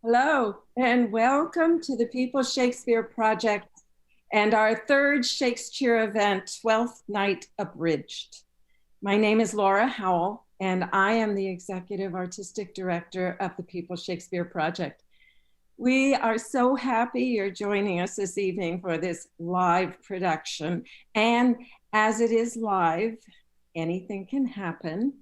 Hello, and welcome to the People Shakespeare Project and our third ShakesCheer event, Twelfth Night Abridged. My name is Laura Howell, and I am the Executive Artistic Director of the People's Shakespeare Project. We are so happy you're joining us this evening for this live production. And as it is live, anything can happen.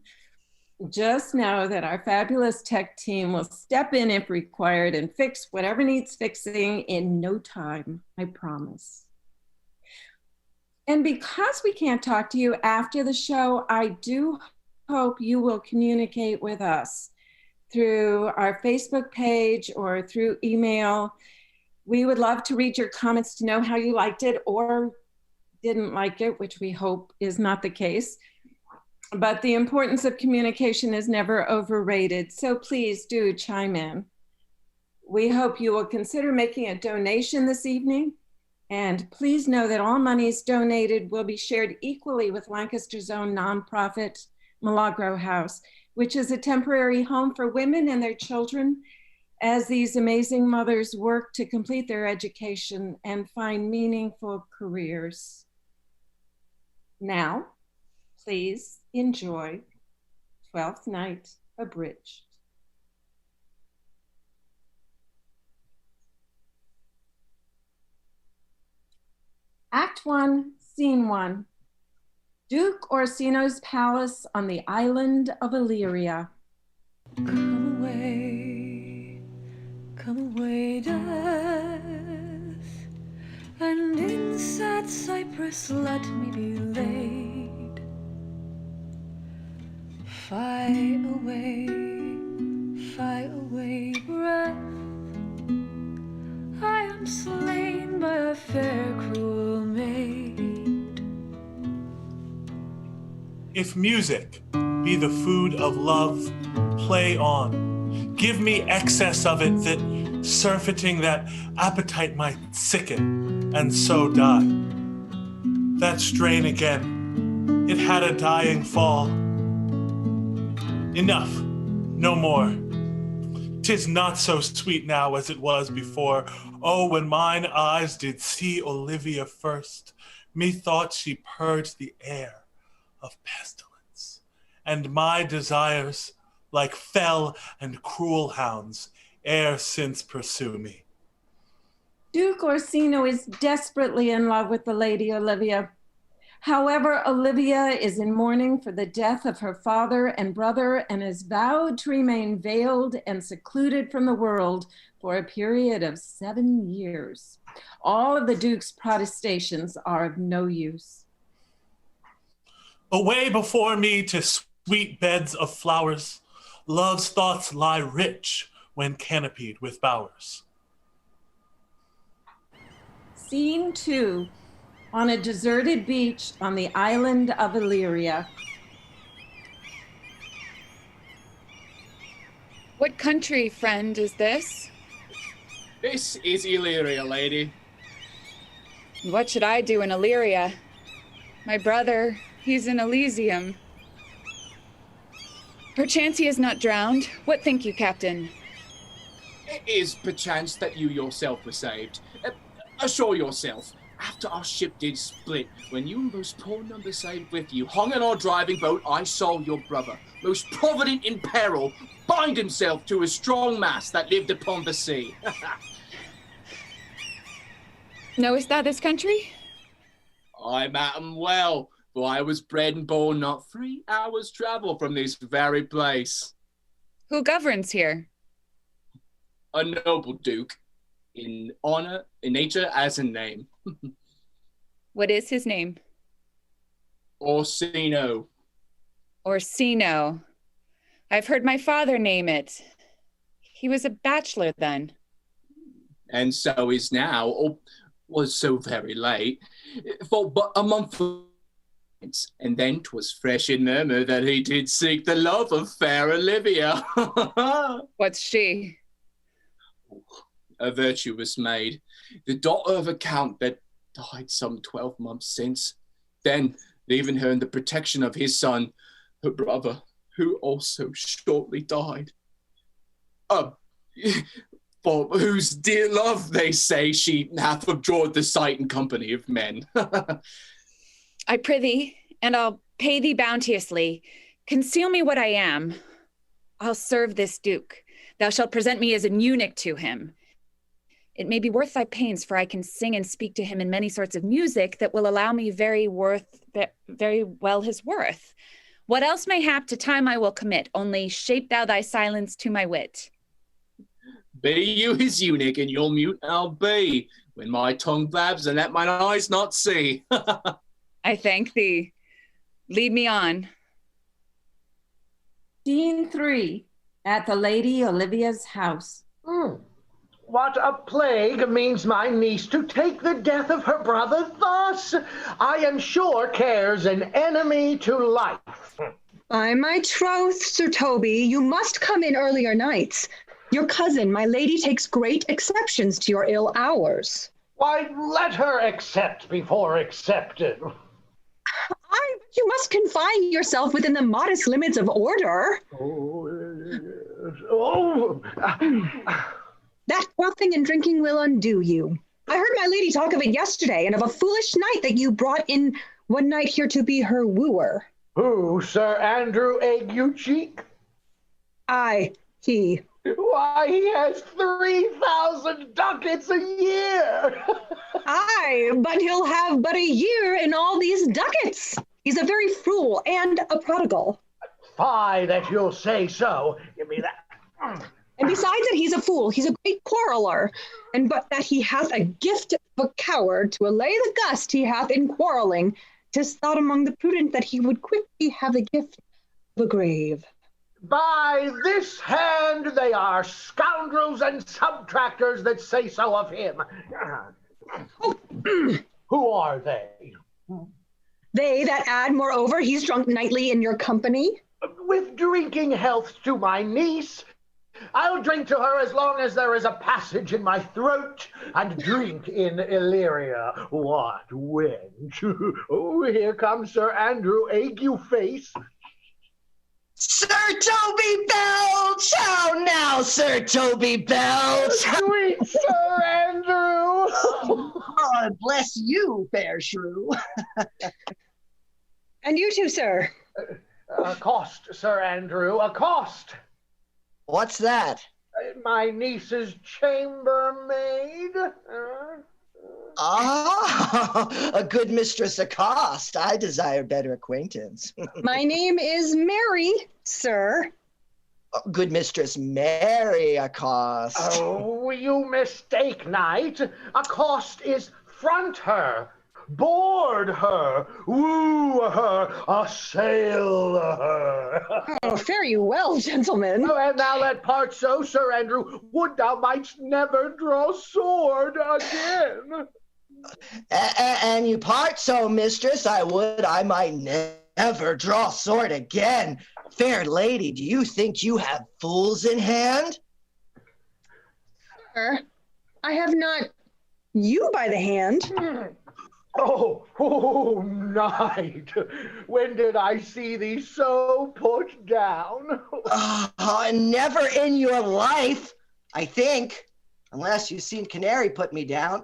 Just know that our fabulous tech team will step in if required and fix whatever needs fixing in no time, I promise. And because we can't talk to you after the show, I do hope you will communicate with us through our Facebook page or through email. We would love to read your comments to know how you liked it or didn't like it, which we hope is not the case. But the importance of communication is never overrated, so please do chime in. We hope you will consider making a donation this evening. And please know that all monies donated will be shared equally with Lancaster's own nonprofit, Milagro House, which is a temporary home for women and their children as these amazing mothers work to complete their education and find meaningful careers. Now, please enjoy Twelfth Night, Abridged. Act 1, Scene 1. Duke Orsino's palace on the island of Illyria. Come away, death, and in sad cypress let me be laid. Fly away, breath, I am slain by a fair cruel maid. If music be the food of love, play on. Give me excess of it that, surfeiting that appetite might sicken and so die. That strain again, it had a dying fall. Enough, no more. 'Tis not so sweet now as it was before. Oh, when mine eyes did see Olivia first, methought she purged the air of pestilence, and my desires, like fell and cruel hounds, ere since pursue me. Duke Orsino is desperately in love with the Lady Olivia. However, Olivia is in mourning for the death of her father and brother and has vowed to remain veiled and secluded from the world for a period of 7 years. All of the Duke's protestations are of no use. Away before me to sweet beds of flowers, love's thoughts lie rich when canopied with bowers. Scene 2. On a deserted beach on the island of Illyria. What country, friend, is this? This is Illyria, lady. What should I do in Illyria? My brother, he's in Elysium. Perchance he is not drowned. What think you, Captain? It is perchance that you yourself were saved. Assure yourself, after our ship did split, when you most poor number saved with you, hung in our driving boat, I saw your brother, most provident in peril, bind himself to a strong mast that lived upon the sea. Knowest thou this country? I, madam, well, for I was bred and born not 3 hours' travel from this very place. Who governs here? A noble duke, in honor, in nature, as in name. What is his name? Orsino. Orsino. I've heard my father name it. He was a bachelor then. And so is now, or was so very late, for but a month, and then 'twas fresh in murmur that he did seek the love of fair Olivia. What's she? A virtuous maid, the daughter of a count that died some 12 months since. Then, leaving her in the protection of his son, her brother, who also shortly died. For whose dear love, they say, she hath abjured the sight and company of men. I prithee, and I'll pay thee bounteously. Conceal me what I am. I'll serve this duke. Thou shalt present me as an eunuch to him. It may be worth thy pains, for I can sing and speak to him in many sorts of music that will allow me very well his worth. What else mayhap to time I will commit, only shape thou thy silence to my wit. Be you his eunuch, and your mute I'll be, when my tongue blabs and let mine eyes not see. I thank thee. Lead me on. Scene 3, at the Lady Olivia's house. What a plague means my niece to take the death of her brother thus? I am sure cares an enemy to life. By my troth, Sir Toby, you must come in earlier nights. Your cousin, my lady, takes great exceptions to your ill hours. Why, let her accept before accepted. You must confine yourself within the modest limits of order. That quaffing and drinking will undo you. I heard my lady talk of it yesterday, and of a foolish knight that you brought in one night here to be her wooer. Who, Sir Andrew Ague-Cheek? Aye, he. Why, he has 3,000 ducats a year. Aye, but he'll have but a year in all these ducats. He's a very fool and a prodigal. Fie that you'll say so. Give me that. And besides that he's a fool, he's a great quarreler, and but that he hath a gift of a coward to allay the gust he hath in quarreling, 'tis thought among the prudent that he would quickly have the gift of a grave. By this hand they are scoundrels and subtractors that say so of him. Who are they? They that add, moreover, he's drunk nightly in your company. With drinking health to my niece, I'll drink to her as long as there is a passage in my throat, and drink in Illyria. What wench? Oh, here comes Sir Andrew Ague-Face. Sir Toby Belch! How now, Sir Toby Belch? Sweet Sir Andrew! God bless you, fair shrew. And you too, sir. Accost, Sir Andrew, accost. What's that? My niece's chambermaid. A good mistress accost. I desire better acquaintance. My name is Mary, sir. Good mistress Mary accost. Oh, you mistake, knight. Accost is front her, board her, woo her, assail her. Oh, fare you well, gentlemen. Oh, and now let part so, Sir Andrew, would thou mightst never draw sword again. And you part so, mistress, I would I might never draw sword again. Fair lady, do you think you have fools in hand? Sir, I have not you by the hand. Oh, knight, when did I see thee so put down? Never in your life, I think. Unless you've seen Canary put me down.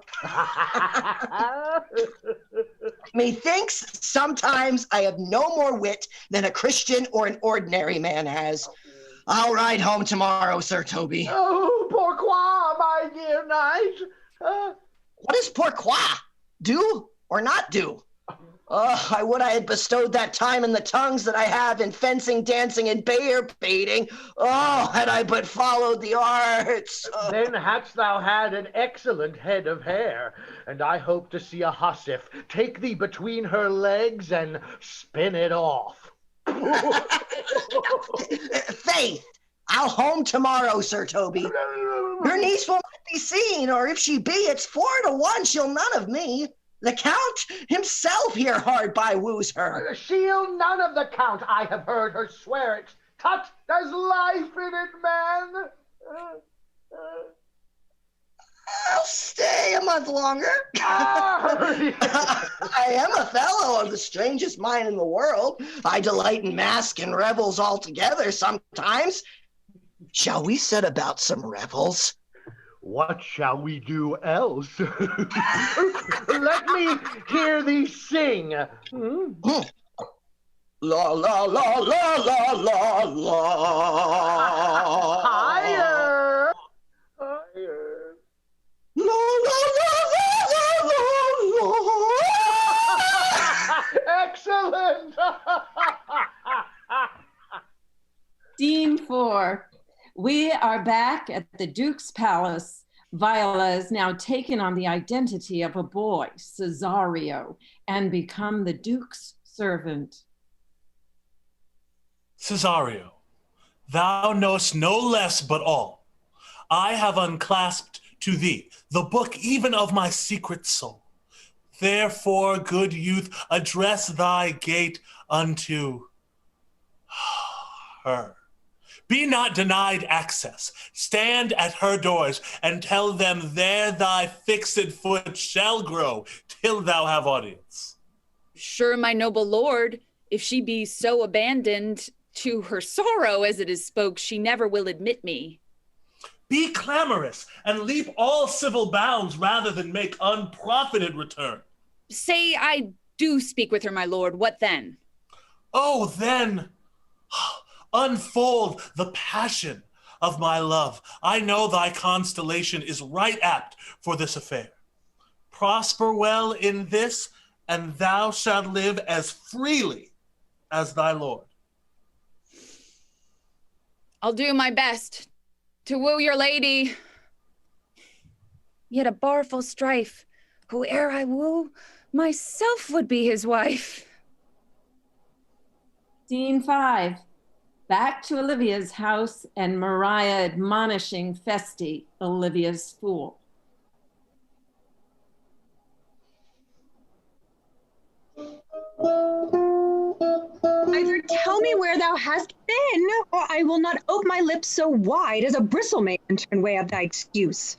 Methinks sometimes I have no more wit than a Christian or an ordinary man has. I'll ride home tomorrow, Sir Toby. Oh, pourquoi, my dear knight? What does pourquoi? Do or not do? Oh, I would I had bestowed that time in the tongues that I have in fencing, dancing, and bear baiting. Oh, had I but followed the arts. Then hadst thou had an excellent head of hair, and I hope to see a hussif take thee between her legs and spin it off. Faith, I'll home tomorrow, Sir Toby. Your niece will not be seen, or if she be, it's 4-1 she'll none of me. The Count himself here hard by woos her. She'll none of the Count, I have heard her swear it. Tut, there's life in it, man. I'll stay a month longer. I am a fellow of the strangest mind in the world. I delight in masque and revels altogether sometimes. Shall we set about some revels? What shall we do else? Let me hear thee sing. La la la la la la la. Higher. Higher. La la la la la la la. Excellent. Scene 4. We are back at the Duke's palace. Viola is now taken on the identity of a boy, Cesario, and become the Duke's servant. Cesario, thou knowest no less but all. I have unclasped to thee the book even of my secret soul. Therefore, good youth, address thy gate unto her. Be not denied access. Stand at her doors and tell them there thy fixed foot shall grow till thou have audience. Sure, my noble lord, if she be so abandoned to her sorrow as it is spoke, she never will admit me. Be clamorous and leap all civil bounds rather than make unprofited return. Say I do speak with her, my lord, what then? Oh, then unfold the passion of my love. I know thy constellation is right apt for this affair. Prosper well in this, and thou shalt live as freely as thy lord. I'll do my best to woo your lady. Yet a barful strife, whoe'er I woo, myself would be his wife. Scene 5. Back to Olivia's house and Mariah admonishing Feste, Olivia's fool. Either tell me where thou hast been, or I will not ope my lips so wide as a bristle may turn way of thy excuse.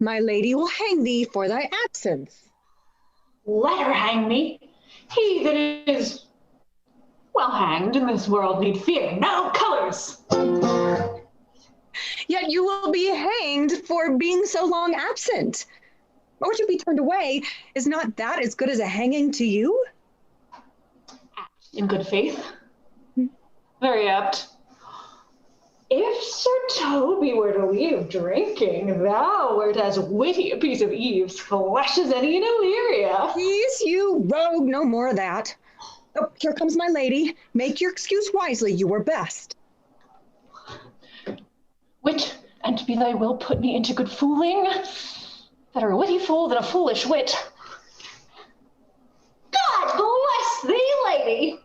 My lady will hang thee for thy absence. Let her hang me. He that is well hanged in this world need fear no colors. Yet you will be hanged for being so long absent. Or to be turned away, is not that as good as a hanging to you? In good faith. Very apt. If Sir Toby were to leave drinking, thou wert as witty a piece of Eve's flesh as any in Illyria. Peace, you rogue, no more of that. Oh, here comes my lady. Make your excuse wisely, you were best. Wit, and be thy will put me into good fooling. Better a witty fool than a foolish wit. God bless thee, lady.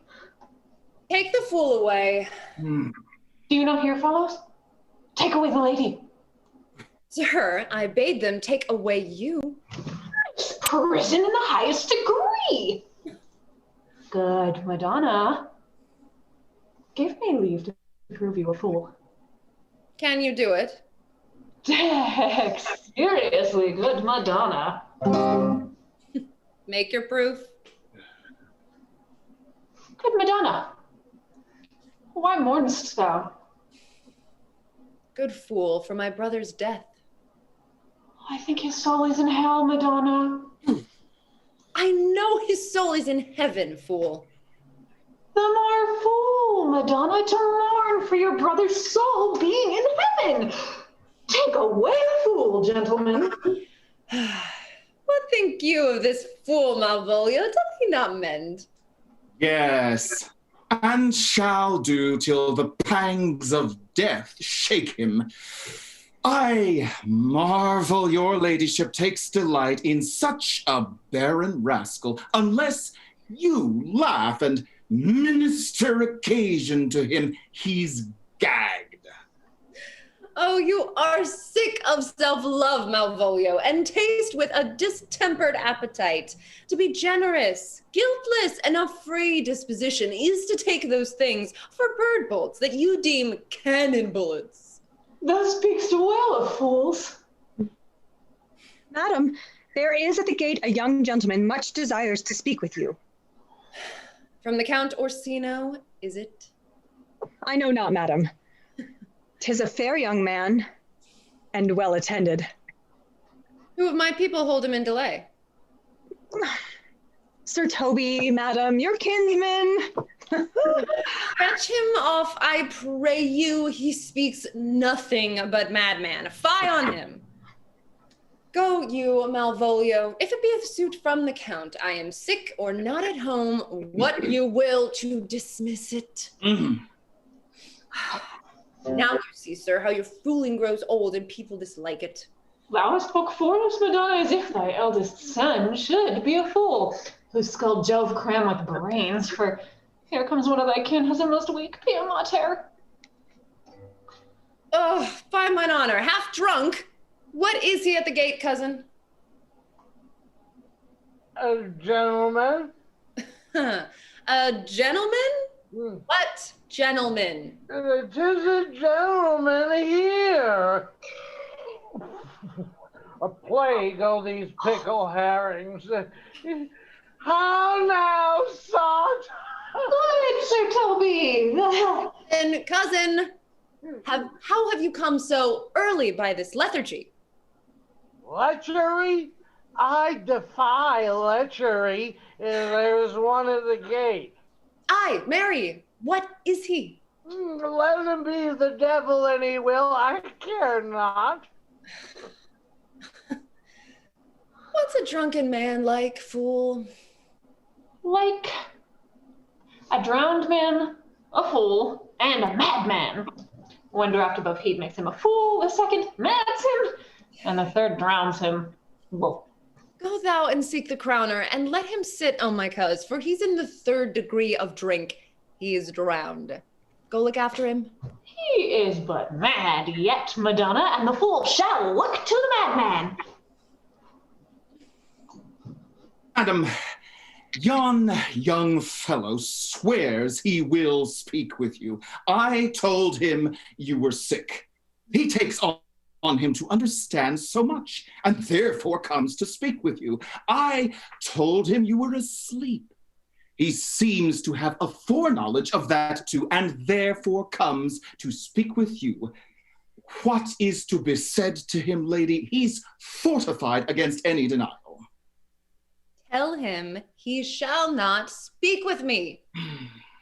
Take the fool away. Do you not hear, fellows? Take away the lady. Sir, I bade them take away you. It's prison in the highest degree. Good Madonna. Give me leave to prove you a fool. Can you do it? Seriously, good Madonna. Make your proof. Good Madonna. Why mournest thou? Good fool, for my brother's death. I think his soul is in hell, Madonna. I know his soul is in heaven, fool. The more fool, Madonna, to mourn for your brother's soul being in heaven. Take away the fool, gentlemen. What think you of this fool, Malvolio? Doth he not mend? Yes, and shall do till the pangs of death shake him. I marvel your ladyship takes delight in such a barren rascal, unless you laugh and minister occasion to him. He's gagged. Oh, you are sick of self-love, Malvolio, and taste with a distempered appetite. To be generous, guiltless, and of free disposition is to take those things for bird bolts that you deem cannon bullets. Thou speakst well of fools. Madam, there is at the gate a young gentleman much desires to speak with you. From the Count Orsino, is it? I know not, madam. 'Tis a fair young man, and well attended. Who of my people hold him in delay? Sir Toby, madam, your kinsman. Fetch him off, I pray you. He speaks nothing but madman. Fie on him. Go you, Malvolio. If it be a suit from the Count, I am sick or not at home, what you will to dismiss it. Now you see, sir, how your fooling grows old and people dislike it. Thou hast spoke for us, Madonna, as if thy eldest son should be a fool, whose skull Jove cram with brains, for here comes one of thy kin has a most weak pia mater. Oh, by mine honor, half drunk. What is he at the gate, cousin? A gentleman? A gentleman? What gentleman? It is a gentleman here. A plague, all these pickle herrings. How now, son? Good, Sir Toby. And cousin, how have you come so early by this lethargy? Lechery? I defy lechery. There's one at the gate. Aye, Mary, what is he? Let him be the devil and he will, I care not. What's a drunken man like, fool? Like a drowned man, a fool, and a madman. One draft above heat makes him a fool, the second mads him, and the third drowns him. Whoa. Go thou and seek the crowner, and let him sit on my cuz, for he's in the 3rd degree of drink. He is drowned. Go look after him. He is but mad yet, Madonna, and the fool shall look to the madman. Madam, yon young fellow swears he will speak with you. I told him you were sick. He takes on him to understand so much, and therefore comes to speak with you. I told him you were asleep. He seems to have a foreknowledge of that too, and therefore comes to speak with you. What is to be said to him, lady? He's fortified against any denial. Tell him he shall not speak with me.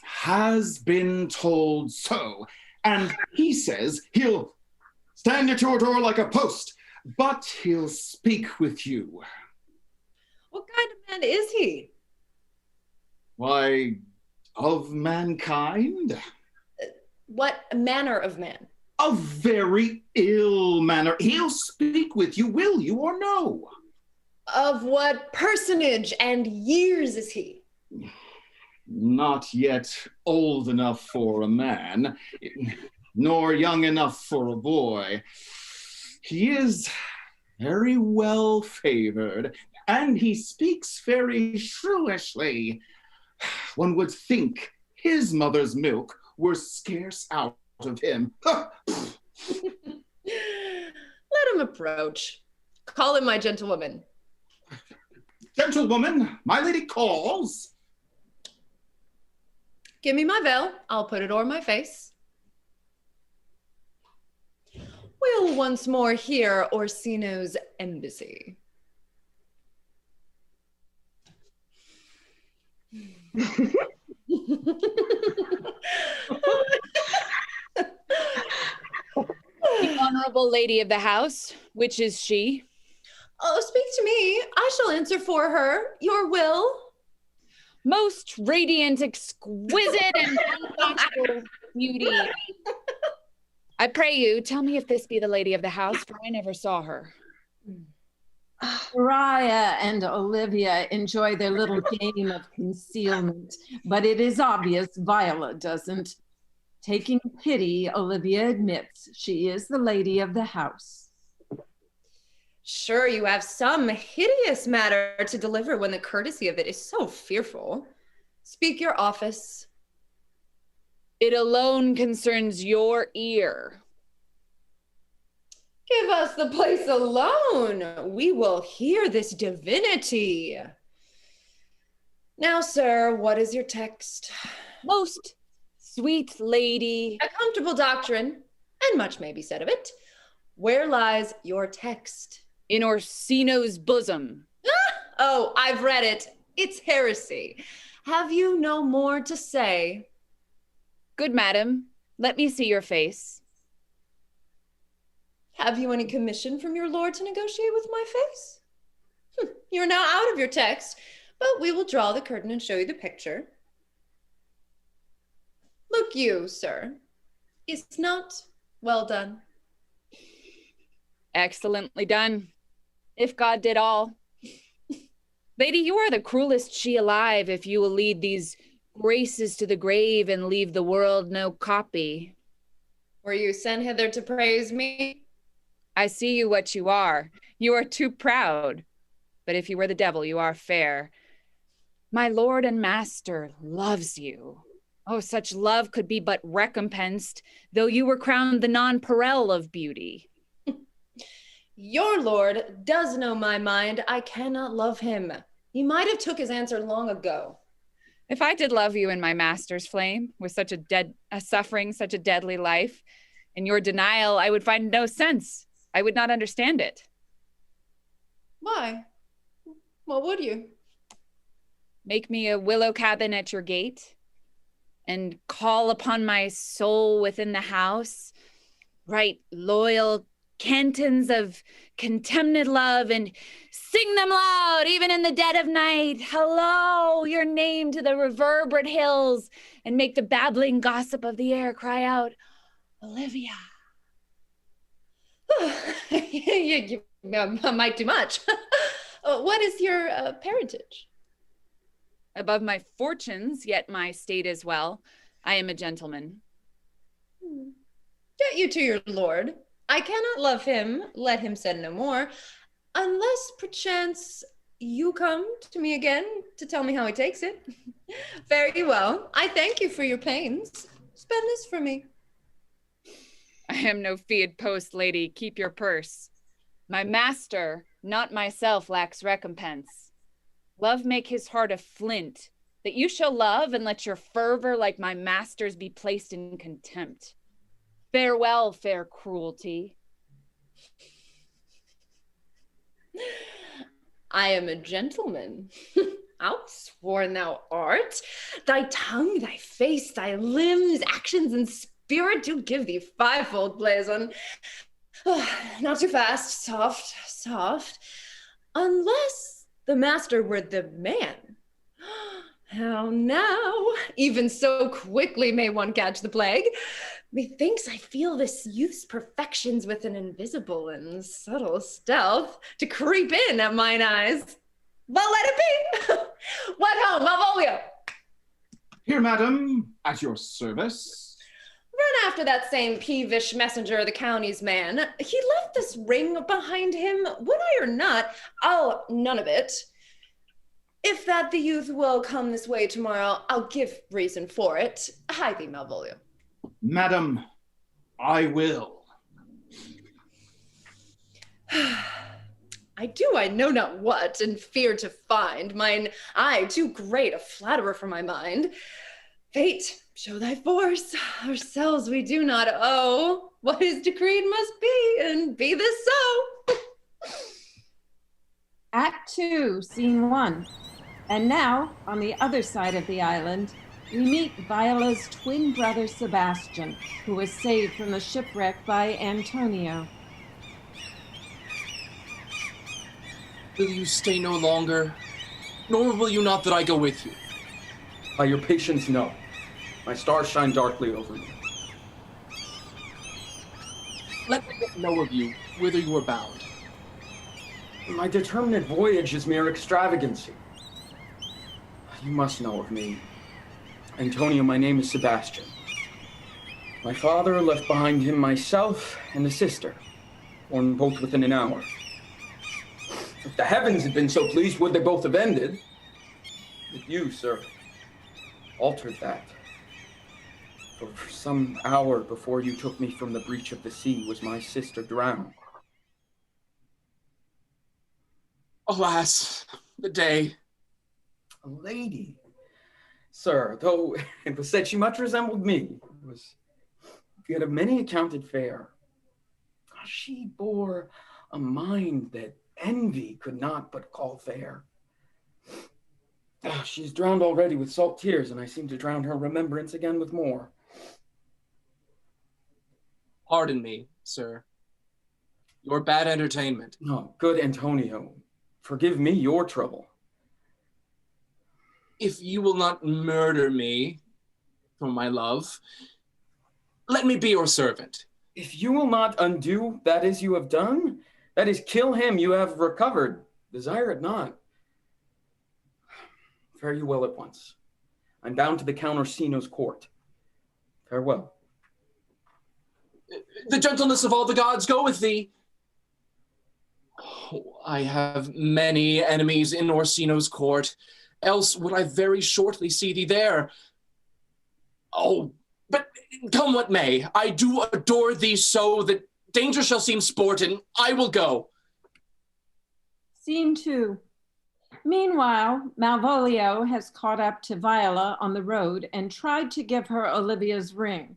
Has been told so, and he says he'll stand at your door like a post, but he'll speak with you. What kind of man is he? Why, of mankind? What manner of man? A very ill manner. He'll speak with you, will you or no? Of what personage and years is he? Not yet old enough for a man, nor young enough for a boy. He is very well favored, and he speaks very shrewishly. One would think his mother's milk were scarce out of him. Let him approach. Call him my gentlewoman. Gentlewoman, my lady calls. Give me my veil. I'll put it o'er my face. We'll once more hear Orsino's embassy. The honorable lady of the house, which is she? Oh, speak to me. I shall answer for her. Your will. Most radiant, exquisite, and untouchable beauty. I pray you, tell me if this be the lady of the house, for I never saw her. Mariah and Olivia enjoy their little game of concealment, but it is obvious Viola doesn't. Taking pity, Olivia admits she is the lady of the house. Sure, you have some hideous matter to deliver when the courtesy of it is so fearful. Speak your office. It alone concerns your ear. Give us the place alone. We will hear this divinity. Now, sir, what is your text? Most sweet lady. A comfortable doctrine, and much may be said of it. Where lies your text? In Orsino's bosom. Oh, I've read it. It's heresy. Have you no more to say? Good madam, let me see your face. Have you any commission from your lord to negotiate with my face? You're now out of your text, but we will draw the curtain and show you the picture. Look you, sir. Is not well done? Excellently done, if God did all. Lady, you are the cruelest she alive if you will lead these graces to the grave and leave the world no copy. Were you sent hither to praise me? I see you what you are. You are too proud. But if you were the devil, you are fair. My lord and master loves you. Oh, such love could be but recompensed, though you were crowned the nonpareil of beauty. Your lord does know my mind. I cannot love him. He might have took his answer long ago. If I did love you in my master's flame, with such a suffering, such a deadly life, in your denial, I would find no sense. I would not understand it. Why? What would you? Make me a willow cabin at your gate, and call upon my soul within the house, write loyal cantons of contemned love, and sing them loud, even in the dead of night. Hello, your name to the reverberate hills, and make the babbling gossip of the air cry out, Olivia. You might do much. What is your parentage? Above my fortunes, yet my state is well. I am a gentleman. Get you to your lord. I cannot love him, let him say no more, unless perchance you come to me again to tell me how he takes it. Very well. I thank you for your pains. Spend this for me. I am no fee'd post, lady. Keep your purse. My master, not myself, lacks recompense. Love make his heart a flint, that you shall love and let your fervor like my master's be placed in contempt. Farewell, fair cruelty. I am a gentleman. Outsworn thou art. Thy tongue, thy face, thy limbs, actions, and spirit do give thee fivefold blazon. Not too fast, soft, soft. Unless the master were the man. How now? Even so quickly may one catch the plague. Methinks I feel this youth's perfections with an invisible and subtle stealth to creep in at mine eyes. But let it be. What ho, Malvolio? Here, madam, at your service. Run after that same peevish messenger of the county's man. He left this ring behind him. Would I or not, I'll none of it. If that the youth will come this way tomorrow, I'll give reason for it. Hie thee, Malvolio. Madam, I will. I know not what, and fear to find mine eye too great a flatterer for my mind. Fate, show thy force. Ourselves we do not owe. What is decreed must be, and be this so. Act 2, Scene 1. And now, on the other side of the island, we meet Viola's twin brother Sebastian, who was saved from the shipwreck by Antonio. Will you stay no longer? Nor will you not that I go with you? By your patience, no. My stars shine darkly over me. Let me know of you, whither you are bound. My determinate voyage is mere extravagancy. You must know of me. Antonio, my name is Sebastian. My father left behind him myself and a sister, born both within an hour. If the heavens had been so pleased, would they both have ended? But you, sir, altered that. For some hour before you took me from the breach of the sea was my sister drowned. Alas, the day. A lady, sir, though it was said she much resembled me. It was yet of many accounted fair. She bore a mind that envy could not but call fair. She's drowned already with salt tears, and I seem to drown her remembrance again with more. Pardon me, sir. Your bad entertainment. No, good Antonio. Forgive me your trouble. If you will not murder me for my love, let me be your servant. If you will not undo that as you have done, that is, kill him you have recovered, desire it not. Fare you well at once. I'm bound to the Count Orsino's court. Farewell. The gentleness of all the gods go with thee. Oh, I have many enemies in Orsino's court, else would I very shortly see thee there. Oh, but come what may, I do adore thee so that danger shall seem sport, and I will go. Scene 2. Meanwhile, Malvolio has caught up to Viola on the road and tried to give her Olivia's ring.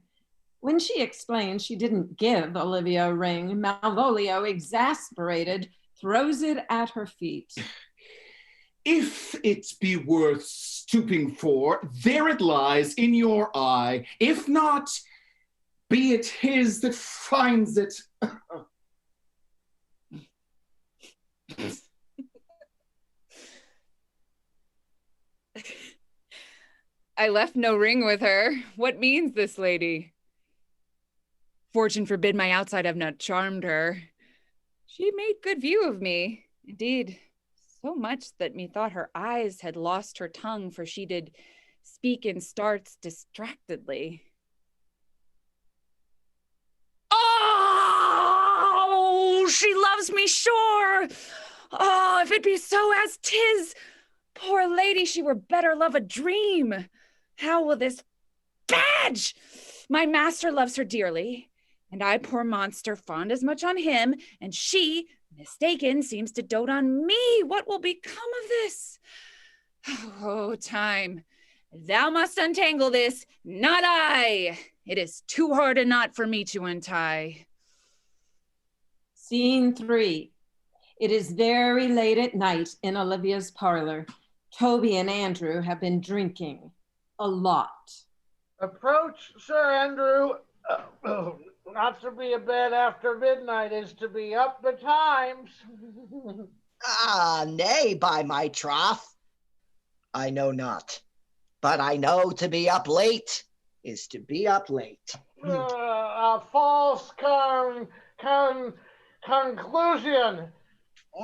When she explains she didn't give Olivia a ring, Malvolio, exasperated, throws it at her feet. If it be worth stooping for, there it lies in your eye. If not, be it his that finds it. I left no ring with her. What means this lady? Fortune forbid my outside have not charmed her. She made good view of me. Indeed, so much that methought her eyes had lost her tongue, for she did speak in starts distractedly. Oh, she loves me sure. Oh, if it be so as 'tis, poor lady, she were better love a dream. How will this badge? My master loves her dearly, and I, poor monster, fond as much on him, and she, mistaken, seems to dote on me. What will become of this? Oh, time, thou must untangle this, not I. It is too hard a knot for me to untie. Scene 3. It is very late at night in Olivia's parlor. Toby and Andrew have been drinking a lot. Approach, Sir Andrew. Not to be abed after midnight is to be up betimes. Nay, by my troth, I know not. But I know to be up late is to be up late. A false conclusion.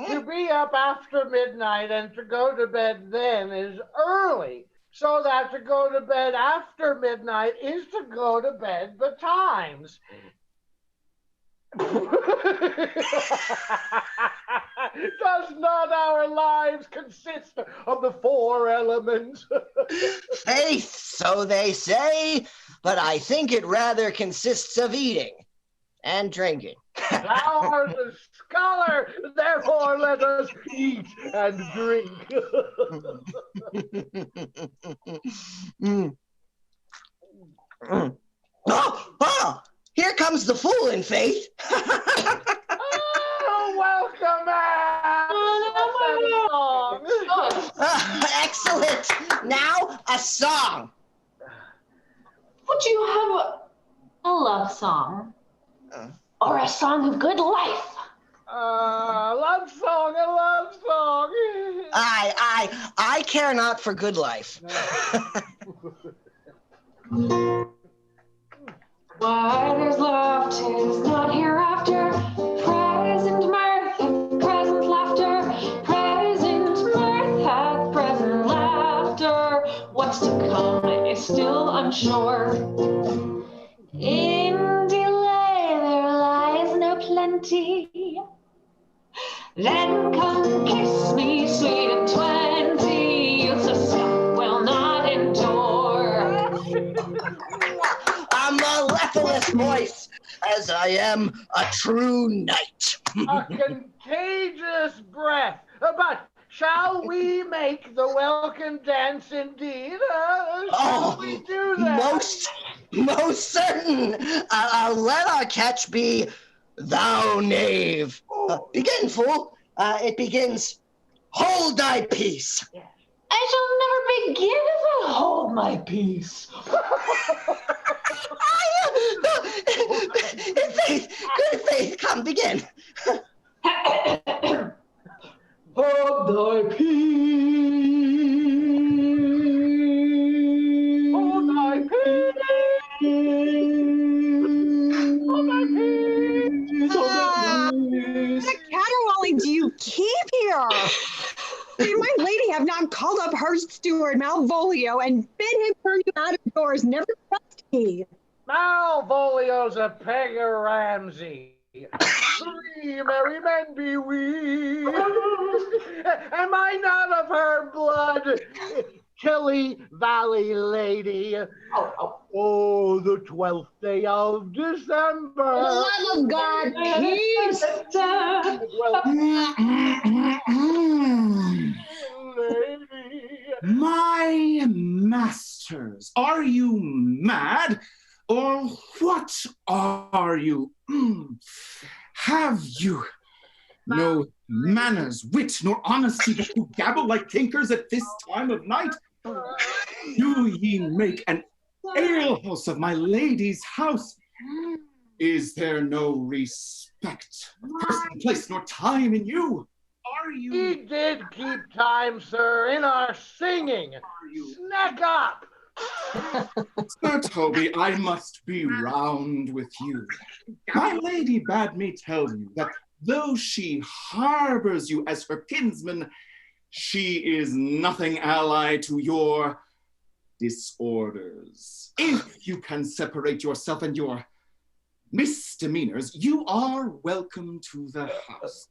To be up after midnight and to go to bed then is early, so that to go to bed after midnight is to go to bed betimes. Does not our lives consist of the 4 elements? Faith, so they say, but I think it rather consists of eating and drinking. Thou art a scholar, therefore let us eat and drink. Oh, here comes the fool in faith. Oh, welcome, Excellent. Now a song. Would you have a love song? Or a song of good life? A love song. I care not for good life. Why there's love, 'tis not hereafter. Present mirth and present laughter. Present mirth hath present laughter. What's to come is still unsure. In delay there lies no plenty. Then come kiss me, sweet and 20. Youth's a stuff will not endure. A mellifluous voice, as I am a true knight. A contagious breath. But shall we make the welkin dance indeed? Shall we do that? Most certain. Let our catch be thou knave. Begin, fool. It begins, hold thy peace. I shall never begin if I hold my peace. In faith, good faith, come, begin. Hold thy peace. Hold thy peace. Hold thy peace. What caterwauling do you keep here? Did my lady have not called up her steward, Malvolio, and bid him turn you out of doors? Never trust me. Malvolio's a Peggy Ramsey. 3 merry men be we. Am I not of her blood? Tilly Valley lady. Oh, the 12th day of December. For the love of God, peace. My masters, are you mad? Or what are you? Have you no manners, wit, nor honesty, that you gabble like tinkers at this time of night? Do ye make an alehouse of my lady's house? Is there no respect of person, place, nor time in you? Are you? He did keep time, sir, in our singing. Snack up! Sir Toby, I must be round with you. My lady bade me tell you that though she harbors you as her kinsman, she is nothing ally to your disorders. If you can separate yourself and your misdemeanors, you are welcome to the house.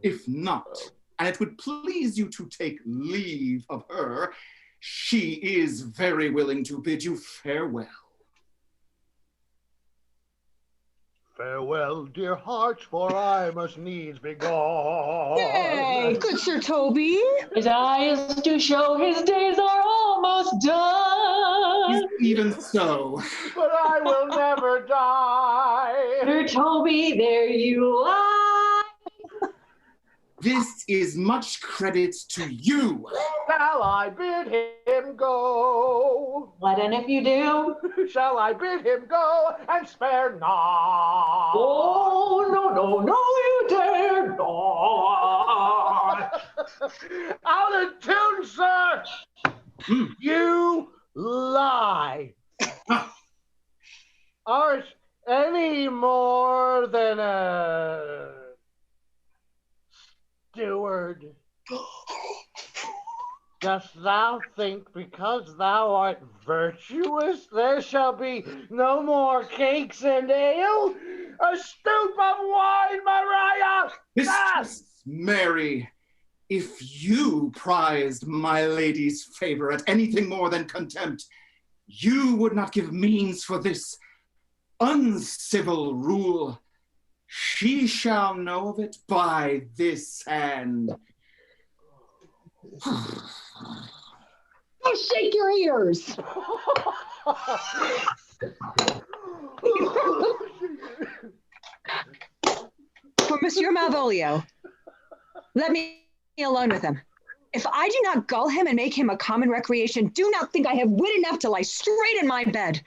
If not, and it would please you to take leave of her, she is very willing to bid you farewell. Farewell, dear hearts, for I must needs be gone. Hey, good Sir Toby. His eyes do show his days are almost done. Even so. But I will never die. Sir Toby, there you lie. This is much credit to you. Shall I bid him go? What, and if you do? Shall I bid him go and spare not? Oh, no, you dare not. Out of tune, sir! You lie. Art any more than a steward? Dost thou think because thou art virtuous there shall be no more cakes and ale? A stoop of wine, Maria! Mistress Mary, if you prized my lady's favor at anything more than contempt, you would not give means for this uncivil rule. She shall know of it by this hand. Oh, shake your ears. For Monsieur Malvolio, let me alone with him. If I do not gull him and make him a common recreation, do not think I have wit enough to lie straight in my bed.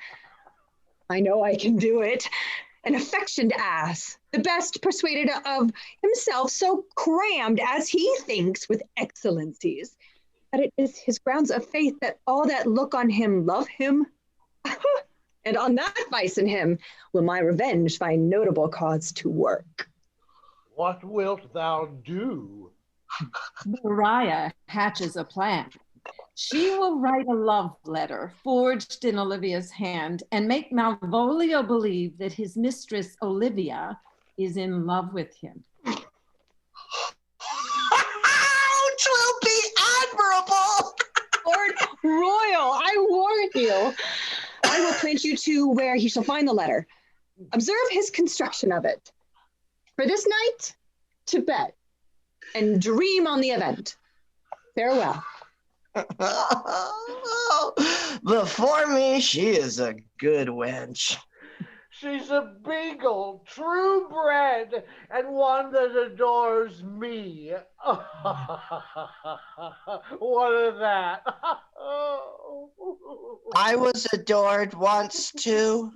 I know I can do it. An affectioned ass, the best persuaded of himself, so crammed as he thinks with excellencies, that it is his grounds of faith that all that look on him love him. And on that vice in him will my revenge find notable cause to work. What wilt thou do? Maria hatches a plan. She will write a love letter forged in Olivia's hand and make Malvolio believe that his mistress Olivia is in love with him. Twill be admirable. Lord Royal, I warn you. I will plant you to where he shall find the letter. Observe his construction of it. For this night, to bed, and dream on the event. Farewell. Before me, she is a good wench. She's a beagle, true bred, and one that adores me. What of that? I was adored once too.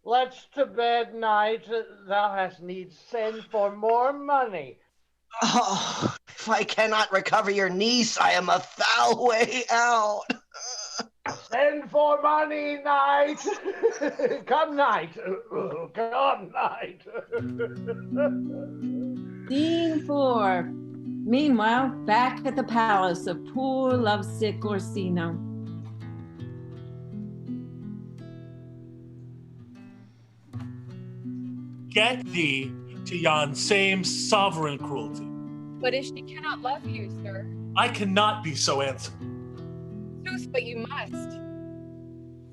Let's to bed, Knight. Thou hast need send for more money. Oh, if I cannot recover your niece, I am a foul way out. Send for money, Knight. Come, Knight. Come, Knight. Scene 4. Meanwhile, back at the palace of poor lovesick Orsino. Get thee to yon same sovereign cruelty. But if she cannot love you, sir. I cannot be so answered. Sooth, but you must.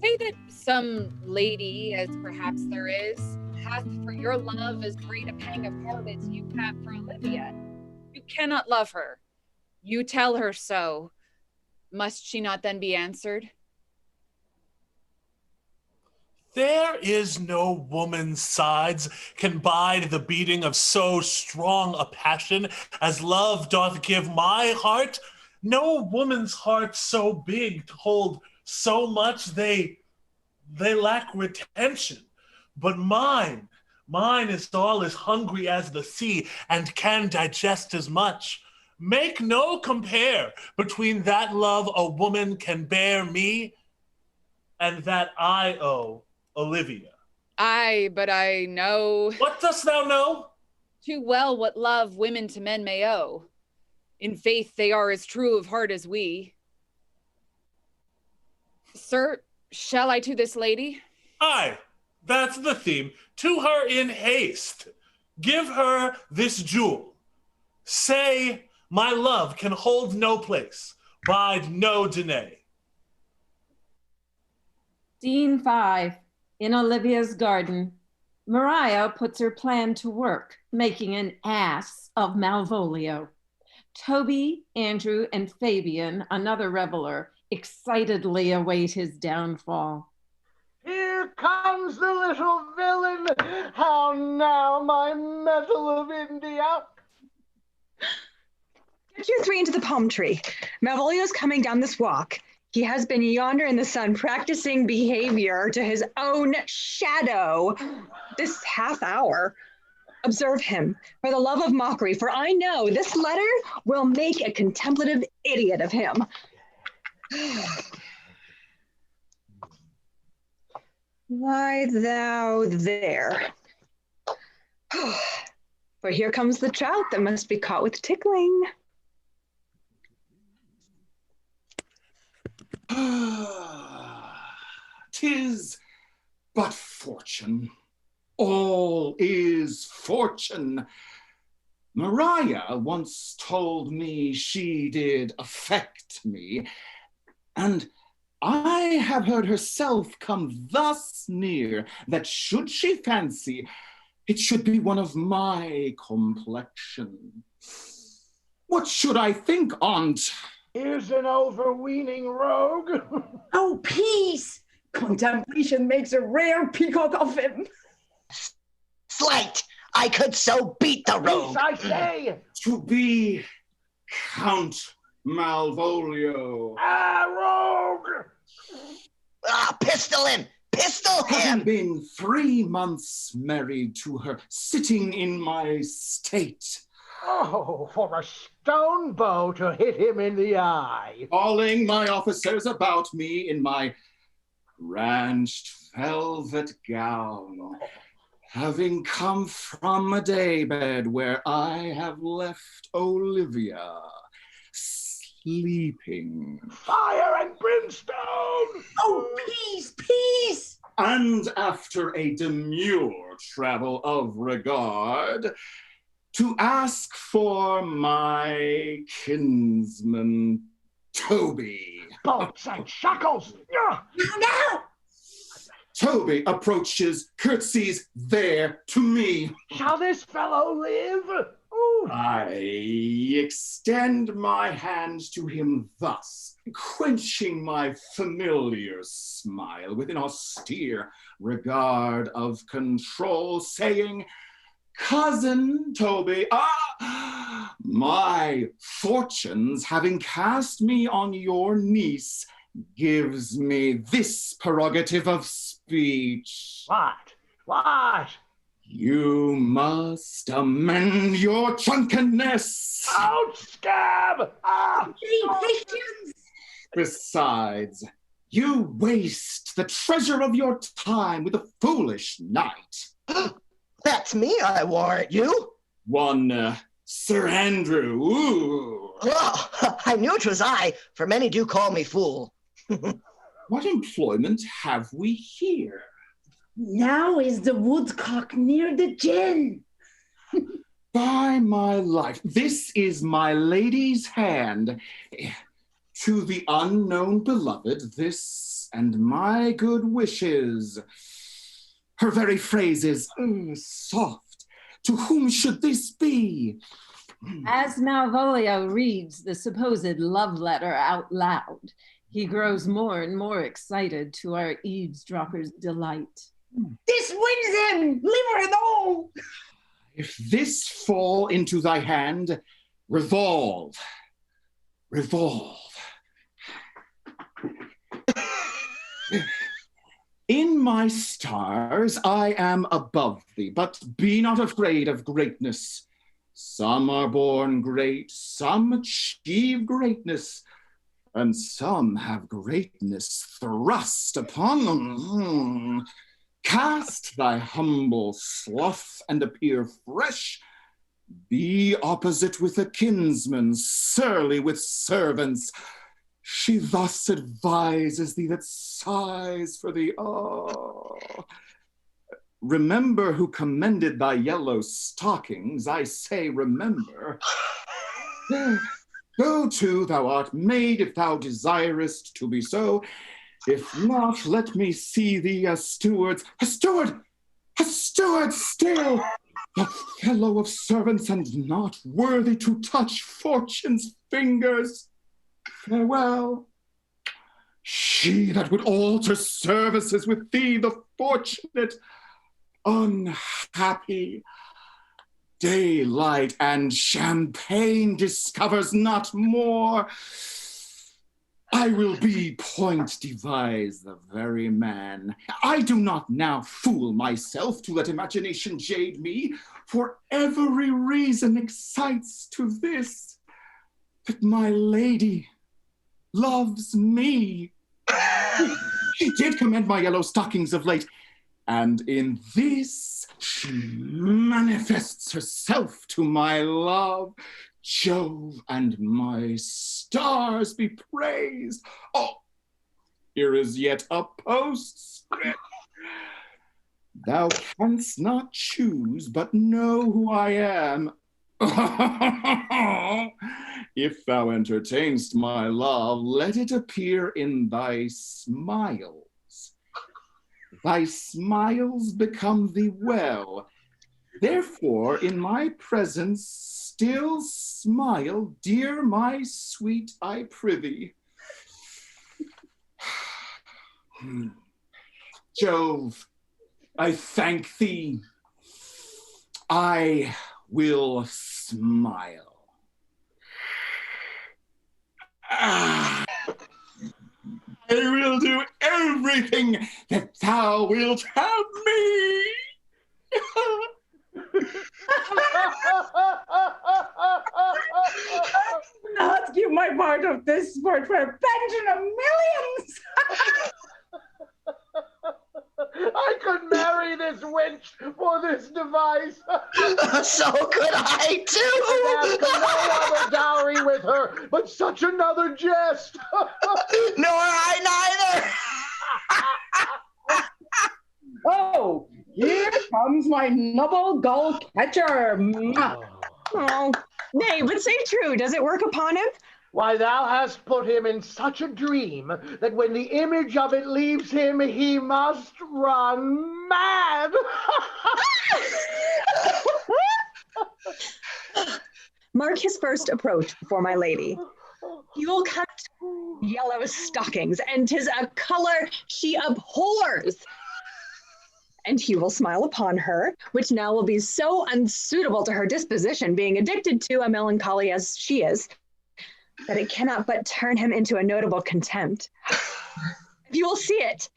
Say that some lady, as perhaps there is, hath for your love as great a pang of heart as you have for Olivia. You cannot love her. You tell her so. Must she not then be answered? There is no woman's sides can bide the beating of so strong a passion as love doth give my heart. No woman's heart so big to hold so much they lack retention. But mine is all as hungry as the sea and can digest as much. Make no compare between that love a woman can bear me and that I owe Olivia. Aye, but I know. What dost thou know? Too well what love women to men may owe. In faith they are as true of heart as we. Sir, shall I to this lady? Aye, that's the theme. To her in haste. Give her this jewel. Say, my love can hold no place. Bide no denay. Scene 5. In Olivia's garden, Maria puts her plan to work, making an ass of Malvolio. Toby, Andrew, and Fabian, another reveler, excitedly await his downfall. Here comes the little villain. How now, my metal of India? Get you three into the palm tree. Malvolio's coming down this walk. He has been yonder in the sun practicing behavior to his own shadow this half hour. Observe him for the love of mockery, for I know this letter will make a contemplative idiot of him. Lie thou there. For here comes the trout that must be caught with tickling. 'Tis but fortune. All is fortune. Maria once told me she did affect me, and I have heard herself come thus near that should she fancy, it should be one of my complexion. What should I think on't? Here's an overweening rogue. Oh, peace! Contemplation makes a rare peacock of him. Slight, I could so beat the rogue. Peace, I say. To be Count Malvolio. Ah, rogue! Ah, pistol him! Pistol him! Having been 3 months married to her, sitting in my state. Oh, for a stone bow to hit him in the eye. Calling my officers about me in my branched velvet gown, having come from a daybed where I have left Olivia sleeping. Fire and brimstone! Oh, peace, peace! And after a demure travel of regard, to ask for my kinsman, Toby. Bolts and shackles! No! Toby approaches, curtsies there to me. Shall this fellow live? I extend my hand to him thus, quenching my familiar smile with an austere regard of control, saying, Cousin Toby, my fortunes having cast me on your niece gives me this prerogative of speech. What? You must amend your drunkenness. Out, scab! Besides, you waste the treasure of your time with a foolish knight. That's me, I warrant you. One Sir Andrew. Ooh. Well, I knew it was I, for many do call me fool. What employment have we here? Now is the woodcock near the gin. By my life, this is my lady's hand. To the unknown beloved, this and my good wishes. Her very phrase is soft. To whom should this be? As Malvolio reads the supposed love letter out loud, he grows more and more excited to our eavesdropper's delight. This wins him! Leave her alone! If this fall into thy hand, revolve. In my stars I am above thee, but be not afraid of greatness. Some are born great, some achieve greatness, and some have greatness thrust upon them. Cast thy humble slough and appear fresh. Be opposite with a kinsman, surly with servants. She thus advises thee that sighs for thee. Oh. Remember who commended thy yellow stockings. I say remember. Go to, thou art made, if thou desirest to be so. If not, let me see thee a steward still, a fellow of servants and not worthy to touch fortune's fingers. Farewell. She that would alter services with thee, the fortunate, unhappy. Daylight and champagne discovers not more. I will be point devise the very man. I do not now fool myself to let imagination jade me, for every reason excites to this, that my lady loves me. She did commend my yellow stockings of late, and in this she manifests herself to my love. Jove and my stars be praised. Oh, here is yet a postscript. Thou canst not choose but know who I am. If thou entertainst my love, let it appear in thy smiles. Thy smiles become thee well. Therefore, in my presence, still smile, dear my sweet, I prithee. Jove, I thank thee. I will smile. I will do everything that thou wilt have me. Not give my part of this sport for a pension of millions. I could marry this wench for this device. So could I too. No other dowry with her, but such another jest. Nor I neither. Oh, here comes my noble gull catcher. Oh, nay, but say true, does it work upon him? Why, thou hast put him in such a dream that when the image of it leaves him, he must run mad. his first approach before my lady. He will cut yellow stockings, and 'tis a color she abhors. And he will smile upon her, which now will be so unsuitable to her disposition, being addicted to a melancholy as she is, that it cannot but turn him into a notable contempt. If you will see it,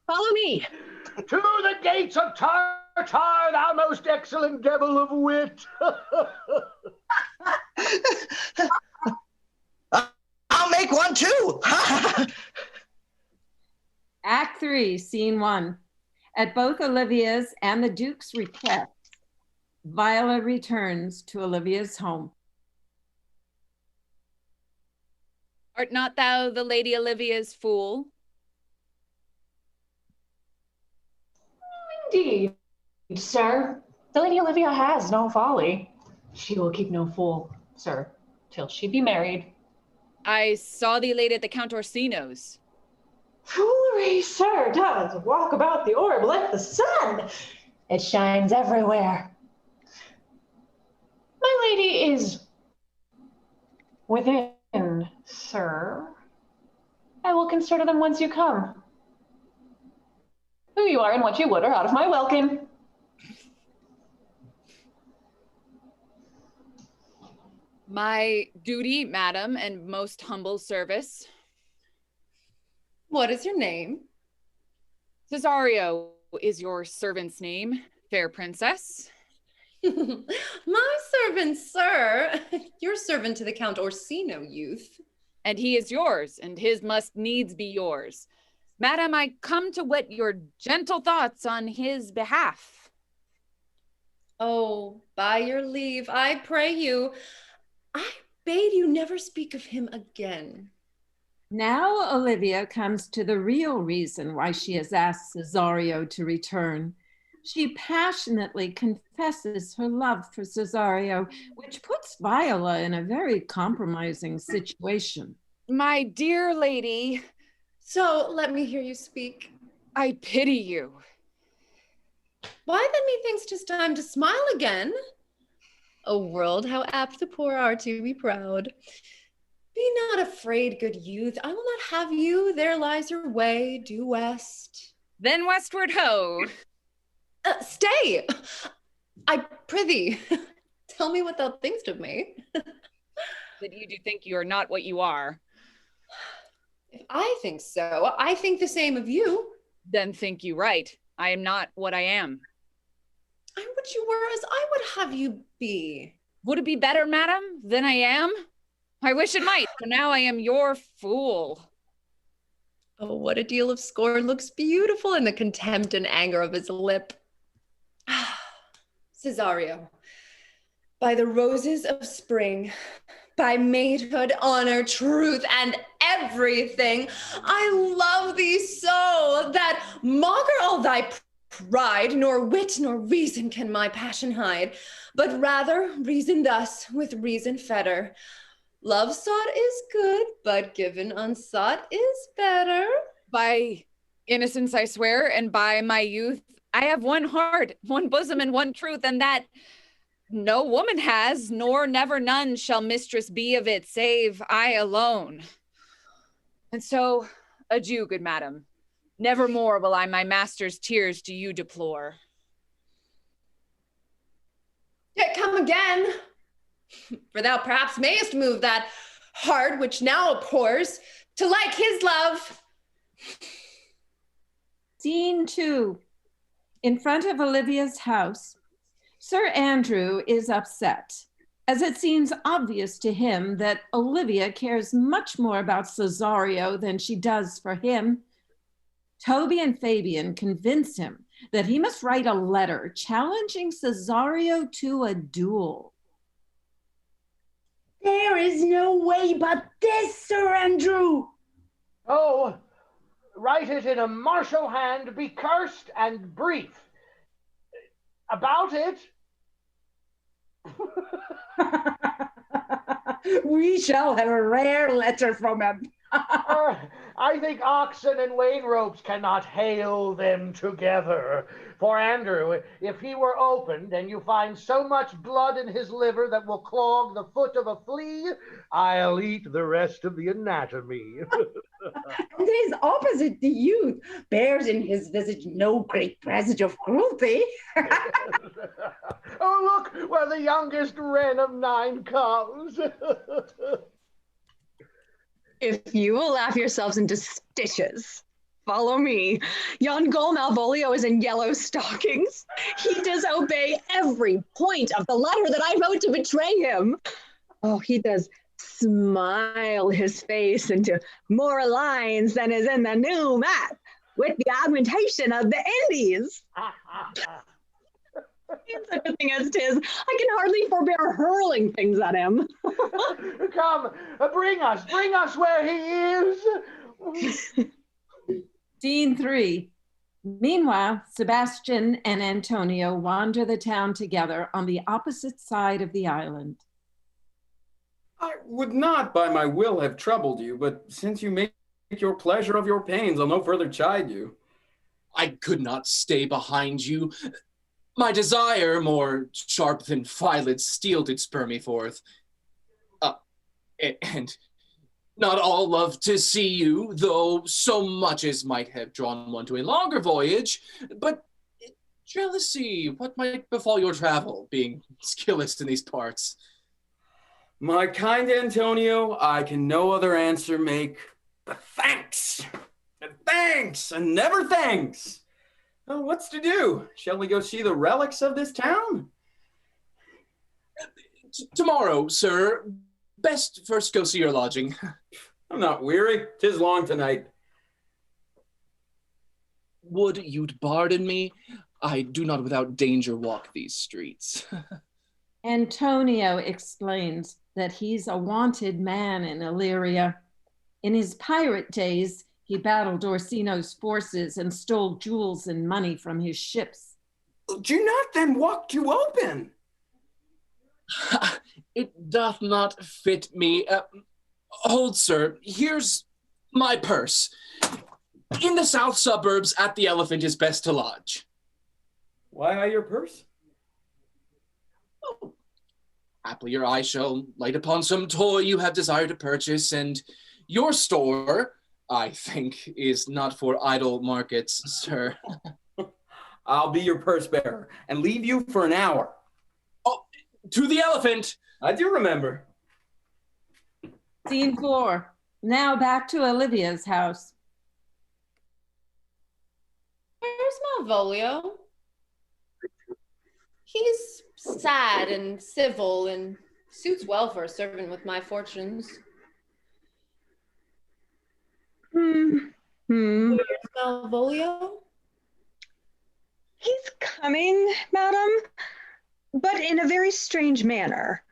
follow me. To the gates of Tartar, thou most excellent devil of wit. I'll make one too. Act 3, Scene 1. At both Olivia's and the Duke's request, Viola returns to Olivia's home. Art not thou the Lady Olivia's fool? Indeed, sir. The Lady Olivia has no folly. She will keep no fool, sir, till she be married. I saw thee late at the Count Orsino's. Foolery, sir, does walk about the orb like the sun. It shines everywhere. My lady is within, sir. I will consider them once you come. Who you are and what you would are out of my welkin. My duty, madam, and most humble service. What is your name? Cesario is your servant's name, fair princess. My servant, sir. Your servant to the Count Orsino, youth. And he is yours, and his must needs be yours. Madam, I come to wet your gentle thoughts on his behalf. Oh, by your leave, I pray you. I bade you never speak of him again. Now Olivia comes to the real reason why she has asked Cesario to return. She passionately confesses her love for Cesario, which puts Viola in a very compromising situation. My dear lady. So let me hear you speak. I pity you. Why then methinks 'tis time to smile again. O world, how apt the poor are to be proud. Be not afraid, good youth. I will not have you. There lies your way, due west. Then westward ho. Stay! I prithee, tell me what thou thinkst of me. That you do think you are not what you are. If I think so, I think the same of you. Then think you right. I am not what I am. I would you were as I would have you be. Would it be better, madam, than I am? I wish it might, for now I am your fool. Oh, what a deal of scorn looks beautiful in the contempt and anger of his lip. Cesario, by the roses of spring, by maidhood, honor, truth, and everything, I love thee so that maugre all thy pride, nor wit nor reason can my passion hide, but rather reason thus with reason fetter. Love sought is good, but given unsought is better. By innocence I swear, and by my youth, I have one heart, one bosom, and one truth, and that no woman has, nor never none shall mistress be of it, save I alone. And so, adieu, good madam. Never more will I my master's tears to you deplore. Yet come again, for thou perhaps mayest move that heart which now abhors to like his love. Scene 2. In front of Olivia's house, Sir Andrew is upset, as it seems obvious to him that Olivia cares much more about Cesario than she does for him. Toby and Fabian convince him that he must write a letter challenging Cesario to a duel. There is no way but this, Sir Andrew. Oh, write it in a martial hand, be cursed and brief. About it. We shall have a rare letter from him. I think oxen and wain ropes cannot hail them together. For Andrew, if he were opened and you find so much blood in his liver that will clog the foot of a flea, I'll eat the rest of the anatomy. And his opposite, the youth, bears in his visage no great presage of cruelty. Oh, look where the youngest wren of 9 comes. If you will laugh yourselves into stitches, follow me. Yon gull Malvolio is in yellow stockings. He does obey every point of the letter that I wrote to betray him. Oh, he does smile his face into more lines than is in the new map, with the augmentation of the Indies. In such a thing as 'tis, I can hardly forbear hurling things at him. Come, bring us where he is. Scene 3. Meanwhile, Sebastian and Antonio wander the town together on the opposite side of the island. I would not by my will have troubled you, but since you make your pleasure of your pains, I'll no further chide you. I could not stay behind you. My desire, more sharp than filed steel, did spur me forth. And not all love to see you, though so much as might have drawn one to a longer voyage, but jealousy, what might befall your travel, being skilless in these parts? My kind Antonio, I can no other answer make but thanks, and never thanks. Oh, what's to do? Shall we go see the relics of this town? Tomorrow, sir. Best first go see your lodging. I'm not weary. 'Tis long tonight. Would you'd pardon me? I do not without danger walk these streets. Antonio explains that he's a wanted man in Illyria. In his pirate days, he battled Orsino's forces and stole jewels and money from his ships. Jeannette then walked you open. It doth not fit me. Hold, sir, here's my purse. In the south suburbs, at the Elephant is best to lodge. Why your purse? Oh, haply your eye shall light upon some toy you have desired to purchase, and your store, I think, is not for idle markets, sir. I'll be your purse bearer and leave you for an hour. Oh, to the Elephant. I do remember. Scene 4. Now back to Olivia's house. Where's Malvolio? He's sad and civil and suits well for a servant with my fortunes. Where's Malvolio? He's coming, madam, but in a very strange manner.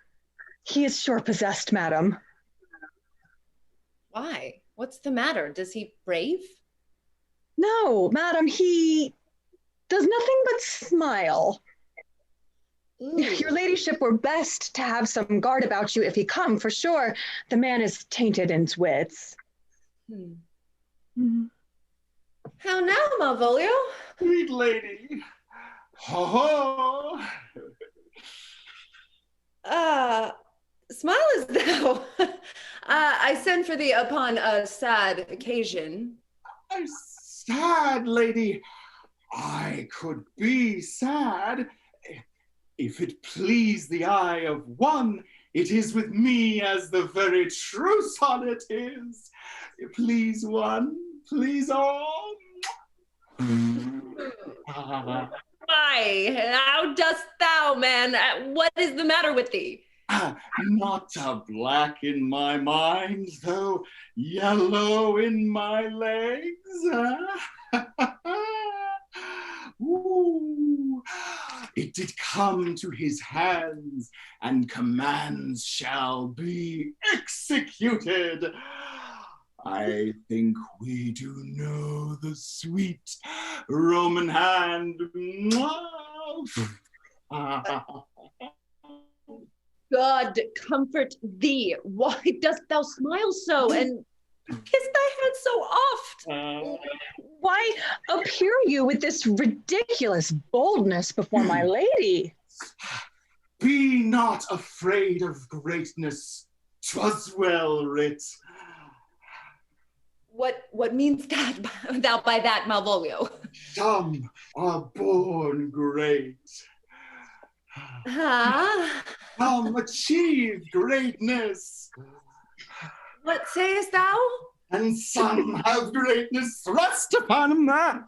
He is sure possessed, madam. Why? What's the matter? Does he rave? No, madam, he does nothing but smile. Ooh. Your ladyship were best to have some guard about you if he come, for sure. The man is tainted in his wits. How now, Malvolio? Sweet lady. Ho ho. Smile as thou. I send for thee upon a sad occasion. A sad lady. I could be sad. If it please the eye of one, it is with me as the very true sonnet is. Please one, please all. Why, how dost thou, man? What is the matter with thee? Not a black in my mind, though yellow in my legs. Ooh. It did come to his hands, and commands shall be executed. I think we do know the sweet Roman hand. God comfort thee. Why dost thou smile so and kiss thy head so oft? Why appear you with this ridiculous boldness before my lady? Be not afraid of greatness. 'Twas well writ. What means thou by that, Malvolio? Some are born great. Some achieve greatness. What sayest thou? And some have greatness thrust upon them.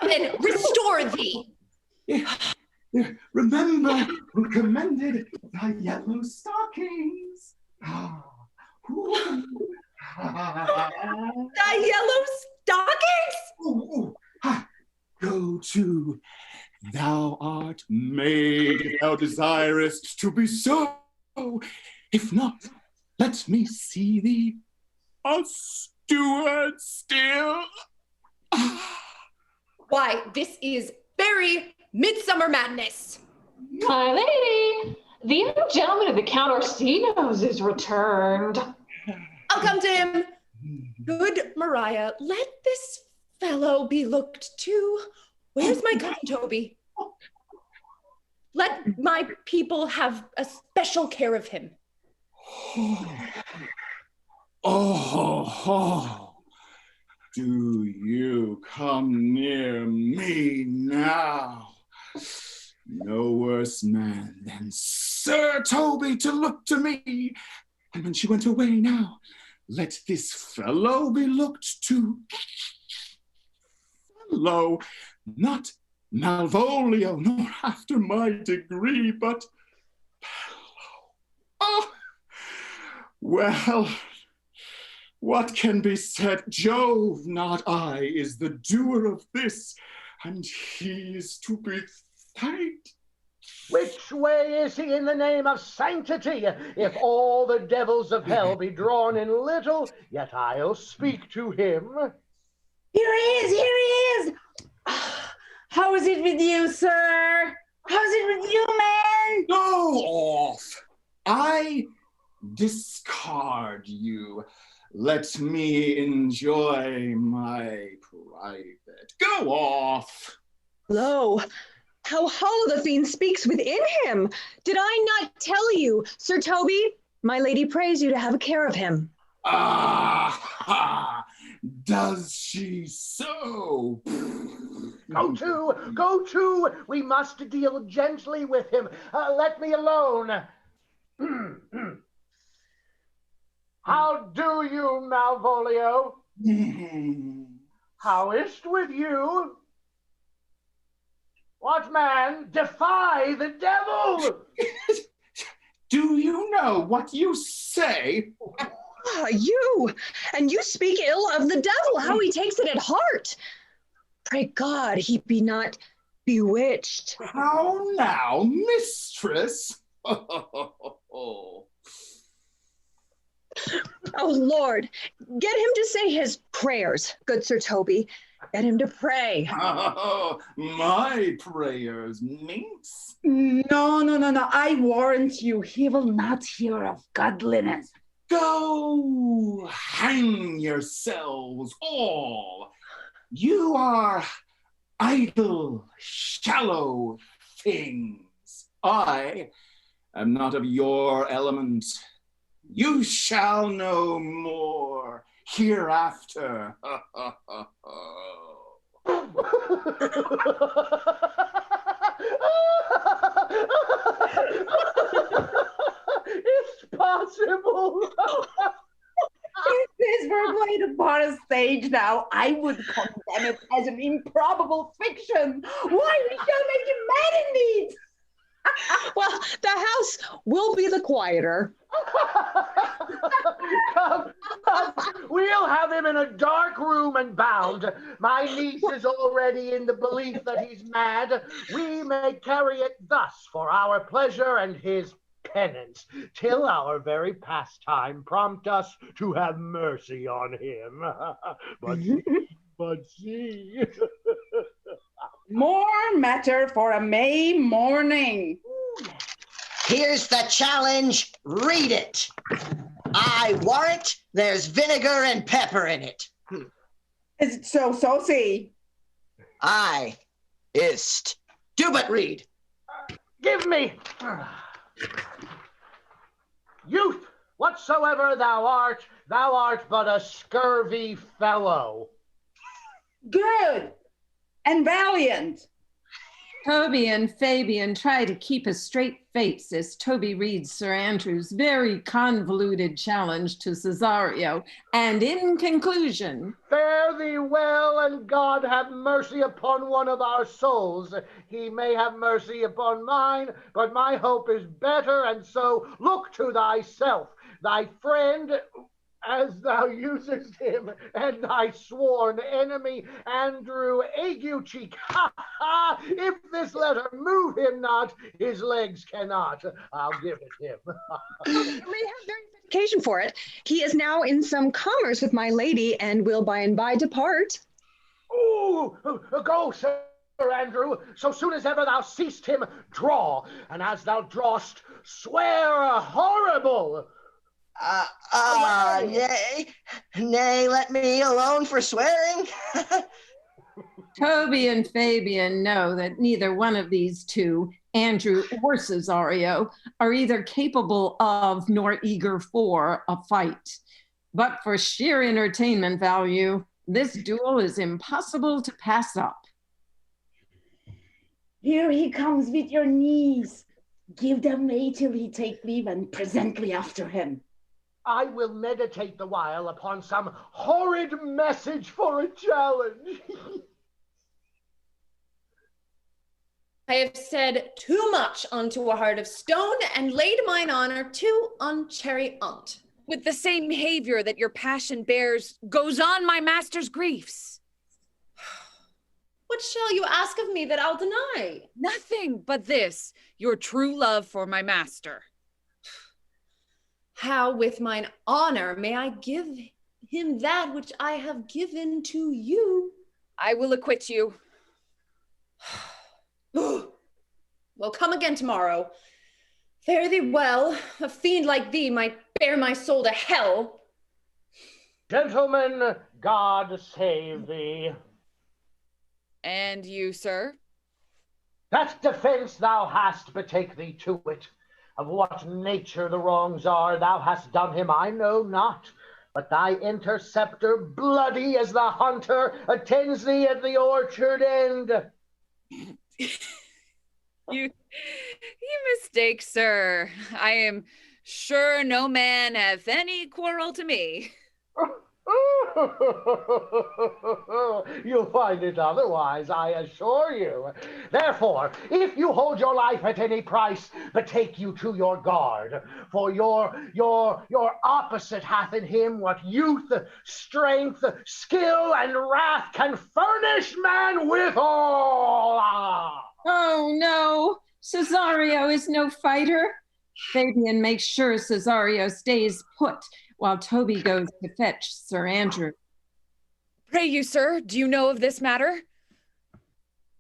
Heaven, restore thee! Remember who commended thy yellow stockings. Thy yellow stockings? Go to. Thou art made if thou desirest to be so. If not, let me see thee a steward still. Why, this is very midsummer madness. My lady, the young gentleman of the Count Orsino's is returned. I'll come to him. Good Mariah, let this fellow be looked to. Where's my cousin Toby? Let my people have a special care of him. Oh, do you come near me now? No worse man than Sir Toby to look to me. And when she went away now, let this fellow be looked to. Fellow, not Malvolio, nor after my degree, but fellow. Oh, well, what can be said? Jove, not I, is the doer of this, and he is to be thanked. Which way is he in the name of sanctity? If all the devils of hell be drawn in little, yet I'll speak to him. Here he is, here he is. How is it with you, sir? How's it with you, man? Go off. I discard you. Let me enjoy my private. Go off. Lo, how hollow the fiend speaks within him. Did I not tell you, Sir Toby? My lady prays you to have a care of him. Ah, does she so? Go to, we must deal gently with him. Let me alone. How do you, Malvolio? How is't with you? What man? Defy the devil! Do you know what you say? You! And you speak ill of the devil, how he takes it at heart. Pray God he be not bewitched. How now, mistress? Oh, Lord, get him to say his prayers, good Sir Toby. Get him to pray. Oh, my prayers, minx. No. I warrant you, he will not hear of godliness. Go hang yourselves all. You are idle, shallow things. I am not of your element. You shall know more hereafter. It's possible. If this were played upon a stage now, I would condemn it as an improbable fiction. Why, we shall make him mad indeed. Well, the house will be the quieter. Come, we'll have him in a dark room and bound. My niece is already in the belief that he's mad. We may carry it thus for our pleasure and his penance, till our very pastime prompt us to have mercy on him. But see. More matter for a May morning. Here's the challenge. Read it. I warrant there's vinegar and pepper in it. Is it so saucy? I ist. Do but read. Give me. Youth, whatsoever thou art but a scurvy fellow. Good and valiant. Toby and Fabian try to keep a straight face as Toby reads Sir Andrew's very convoluted challenge to Cesario, and in conclusion, Fare thee well, and God have mercy upon one of our souls. He may have mercy upon mine, but my hope is better, and so look to thyself, thy friend, as thou usest him, and thy sworn enemy, Andrew Aguecheek. Ha ha! If this letter move him not, his legs cannot. I'll give it him. We have verification for it. He is now in some commerce with my lady, and will by and by depart. Ooh, go, Sir Andrew, so soon as ever thou seest him, draw, and as thou drawest, swear horrible. Nay, let me alone for swearing. Toby and Fabian know that neither one of these two, Andrew or Cesario, are either capable of nor eager for a fight. But for sheer entertainment value, this duel is impossible to pass up. Here he comes with your knees. Give them way till he take leave, and presently after him. I will meditate the while upon some horrid message for a challenge. I have said too much unto a heart of stone, and laid mine honor too on cherry on't. With the same behavior that your passion bears goes on my master's griefs. What shall you ask of me that I'll deny? Nothing but this, your true love for my master. How with mine honor may I give him that which I have given to you? I will acquit you. Well, come again tomorrow. Fare thee well. A fiend like thee might bear my soul to hell. Gentlemen, God save thee. And you, sir? That defense thou hast, betake thee to it. Of what nature the wrongs are thou hast done him, I know not. But thy interceptor, bloody as the hunter, attends thee at the orchard end. You mistake, sir. I am sure no man hath any quarrel to me. You'll find it otherwise, I assure you. Therefore, if you hold your life at any price, betake you to your guard. For your opposite hath in him what youth, strength, skill, and wrath can furnish man withal. Oh no, Cesario is no fighter. Fabian makes sure Cesario stays put while Toby goes to fetch Sir Andrew. Pray you, sir, do you know of this matter?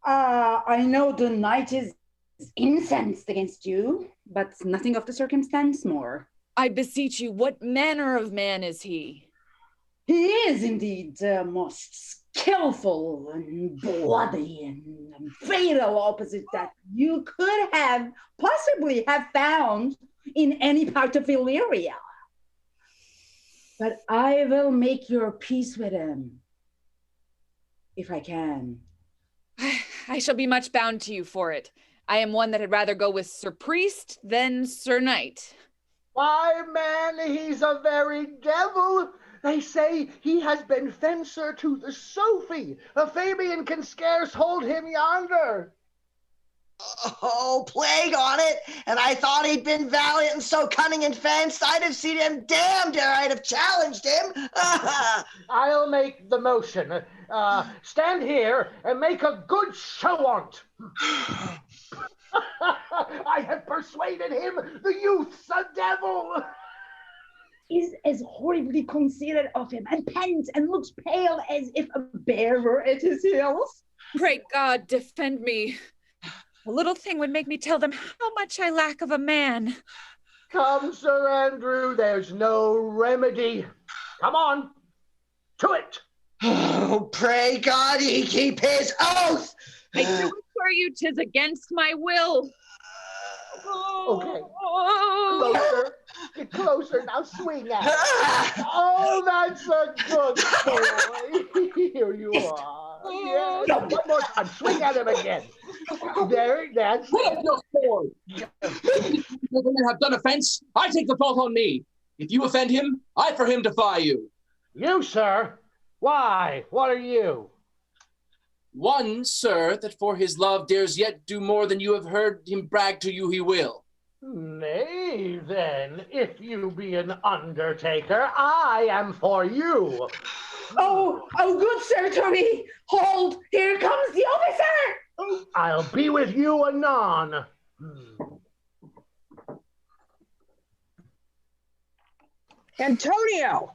I know the knight is incensed against you, but nothing of the circumstance more. I beseech you, what manner of man is he? He is indeed most skillful and bloody and fatal opposite that you could have possibly have found in any part of Illyria. But I will make your peace with him, if I can. I shall be much bound to you for it. I am one that had rather go with Sir Priest than Sir Knight. Why, man, he's a very devil. They say he has been fencer to the Sophie. Fabian can scarce hold him yonder. Oh, plague on it. And I thought he'd been valiant and so cunning in fence, I'd have seen him damned ere I'd have challenged him. I'll make the motion. Stand here and make a good show on't. I have persuaded him. The youth's a devil. Is as horribly conceited of him, and pants, and looks pale as if a bear were at his heels. Pray God defend me. A little thing would make me tell them how much I lack of a man. Come, Sir Andrew, there's no remedy. Come on, to it. Oh, pray God he keep his oath! I do assure you 'tis against my will. Okay. Closer. Get closer. Now swing at it. Oh, that's a good boy. Here you are. Yeah. No, one more time. Swing at him again. There, that's Put up your sword. Gentlemen have done offense. I take the fault on me. If you offend him, I for him defy you. You, sir? Why? What are you? One, sir, that for his love dares yet do more than you have heard him brag to you he will. Nay, then, if you be an undertaker, I am for you. Oh, good sir, Toby. Hold, here comes the officer. I'll be with you anon. Antonio,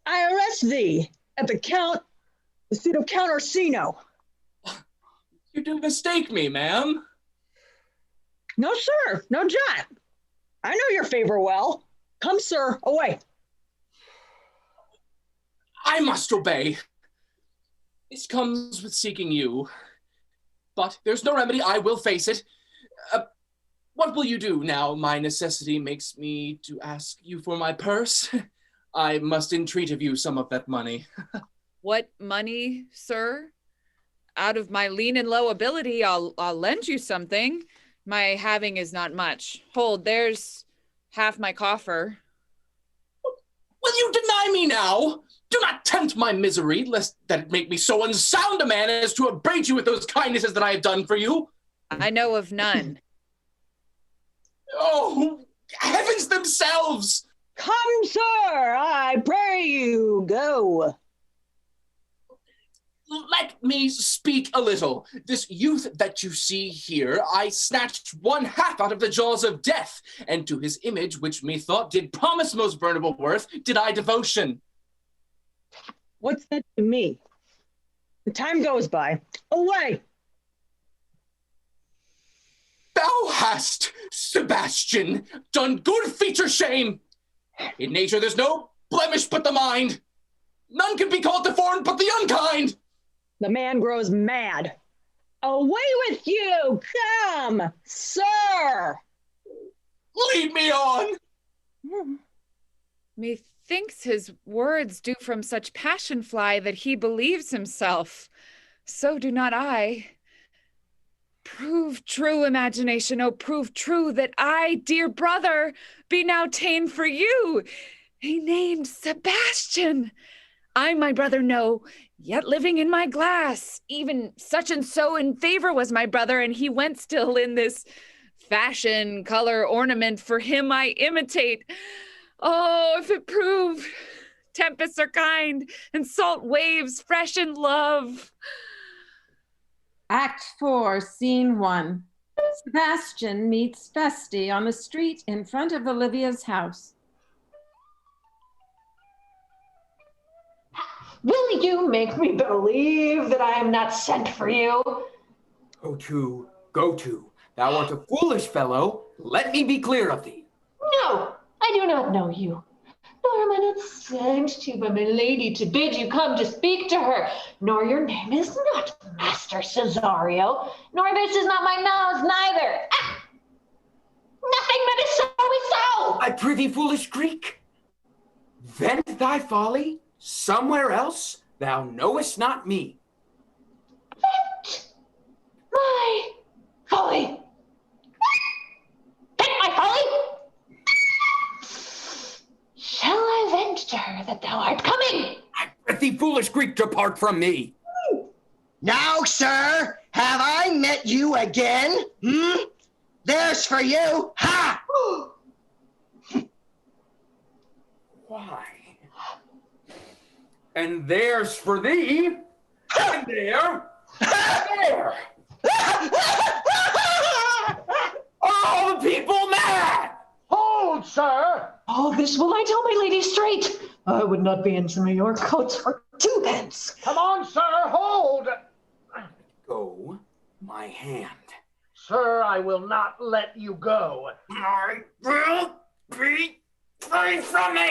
I arrest thee at the seat of Count Orsino. You do mistake me, ma'am. No, sir, no, John. I know your favor well. Come, sir, away. I must obey. This comes with seeking you. But there's no remedy, I will face it. What will you do now? My necessity makes me to ask you for my purse. I must entreat of you some of that money. What money, sir? Out of my lean and low ability, I'll lend you something. My having is not much. Hold, there's half my coffer. Will you deny me now? Do not tempt my misery, lest that it make me so unsound a man as to upbraid you with those kindnesses that I have done for you. I know of none. Oh, heavens themselves! Come, sir, I pray you, go. Let me speak a little. This youth that you see here, I snatched one half out of the jaws of death, and to his image, which methought did promise most burnable worth, did I devotion. What's that to me? The time goes by. Away! Thou hast, Sebastian, done good feature shame. In nature there's no blemish but the mind. None can be called deformed but the unkind. The man grows mad. Away with you! Come, sir! Lead me on! Methinks his words do from such passion fly that he believes himself. So do not I. Prove true, imagination, oh, prove true that I, dear brother, be now ta'en for you. He named Sebastian. I my brother know, yet living in my glass. Even such and so in favor was my brother, and he went still in this fashion, color, ornament. For him I imitate. Oh, if it prove tempests are kind, and salt waves fresh in love. Act 4, Scene 1. Sebastian meets Feste on the street in front of Olivia's house. Will you make me believe that I am not sent for you? Go to. Thou art a foolish fellow. Let me be clear of thee. No, I do not know you. Nor am I not sent to by my lady to bid you come to speak to her. Nor your name is not Master Cesario. Nor this is not my nose neither. Ah! Nothing that is so is so. I prithee, foolish Greek, vent thy folly somewhere else. Thou knowest not me. Vent my folly. Vent my folly. Shall I vent to her that thou art coming? I prithee, foolish Greek, depart from me. Now, sir, have I met you again? There's for you. Ha! Why? And there's for thee. And there. There. All the people mad. Hold, sir. Oh, this will I tell my lady straight. I would not be in some of your coats for 2 pence. Come on, sir, hold. Go, my hand. Sir, I will not let you go. I will be free from me.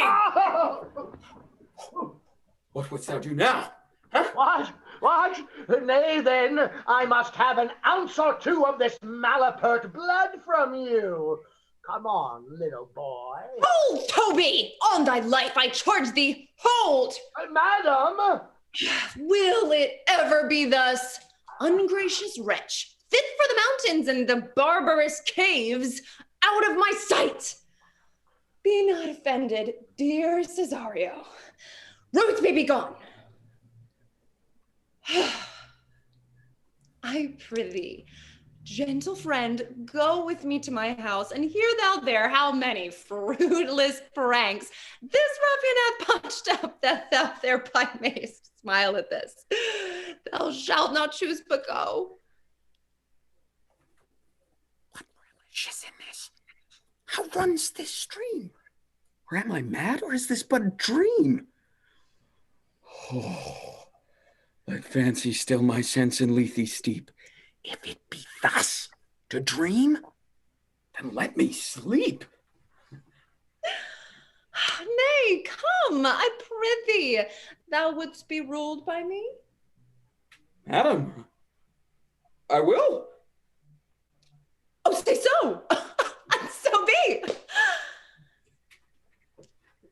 What wouldst thou do now? Huh? What? Nay, then, I must have an ounce or two of this malapert blood from you. Come on, little boy. Hold, Toby! On thy life, I charge thee, hold! Madam! Will it ever be thus? Ungracious wretch, fit for the mountains and the barbarous caves, out of my sight! Be not offended, dear Cesario. Ruth may be gone. I prithee, gentle friend, go with me to my house, and hear thou there how many fruitless pranks this ruffian hath punched up, that thou thereby mayst smile at this. Thou shalt not choose but go. What relish in this? How runs this stream? Or am I mad, or is this but a dream? Oh, let fancy still my sense in Lethe steep. If it be thus to dream, then let me sleep. Nay, come, I prithee. Thou wouldst be ruled by me? Madam, I will. Oh, say so. So be.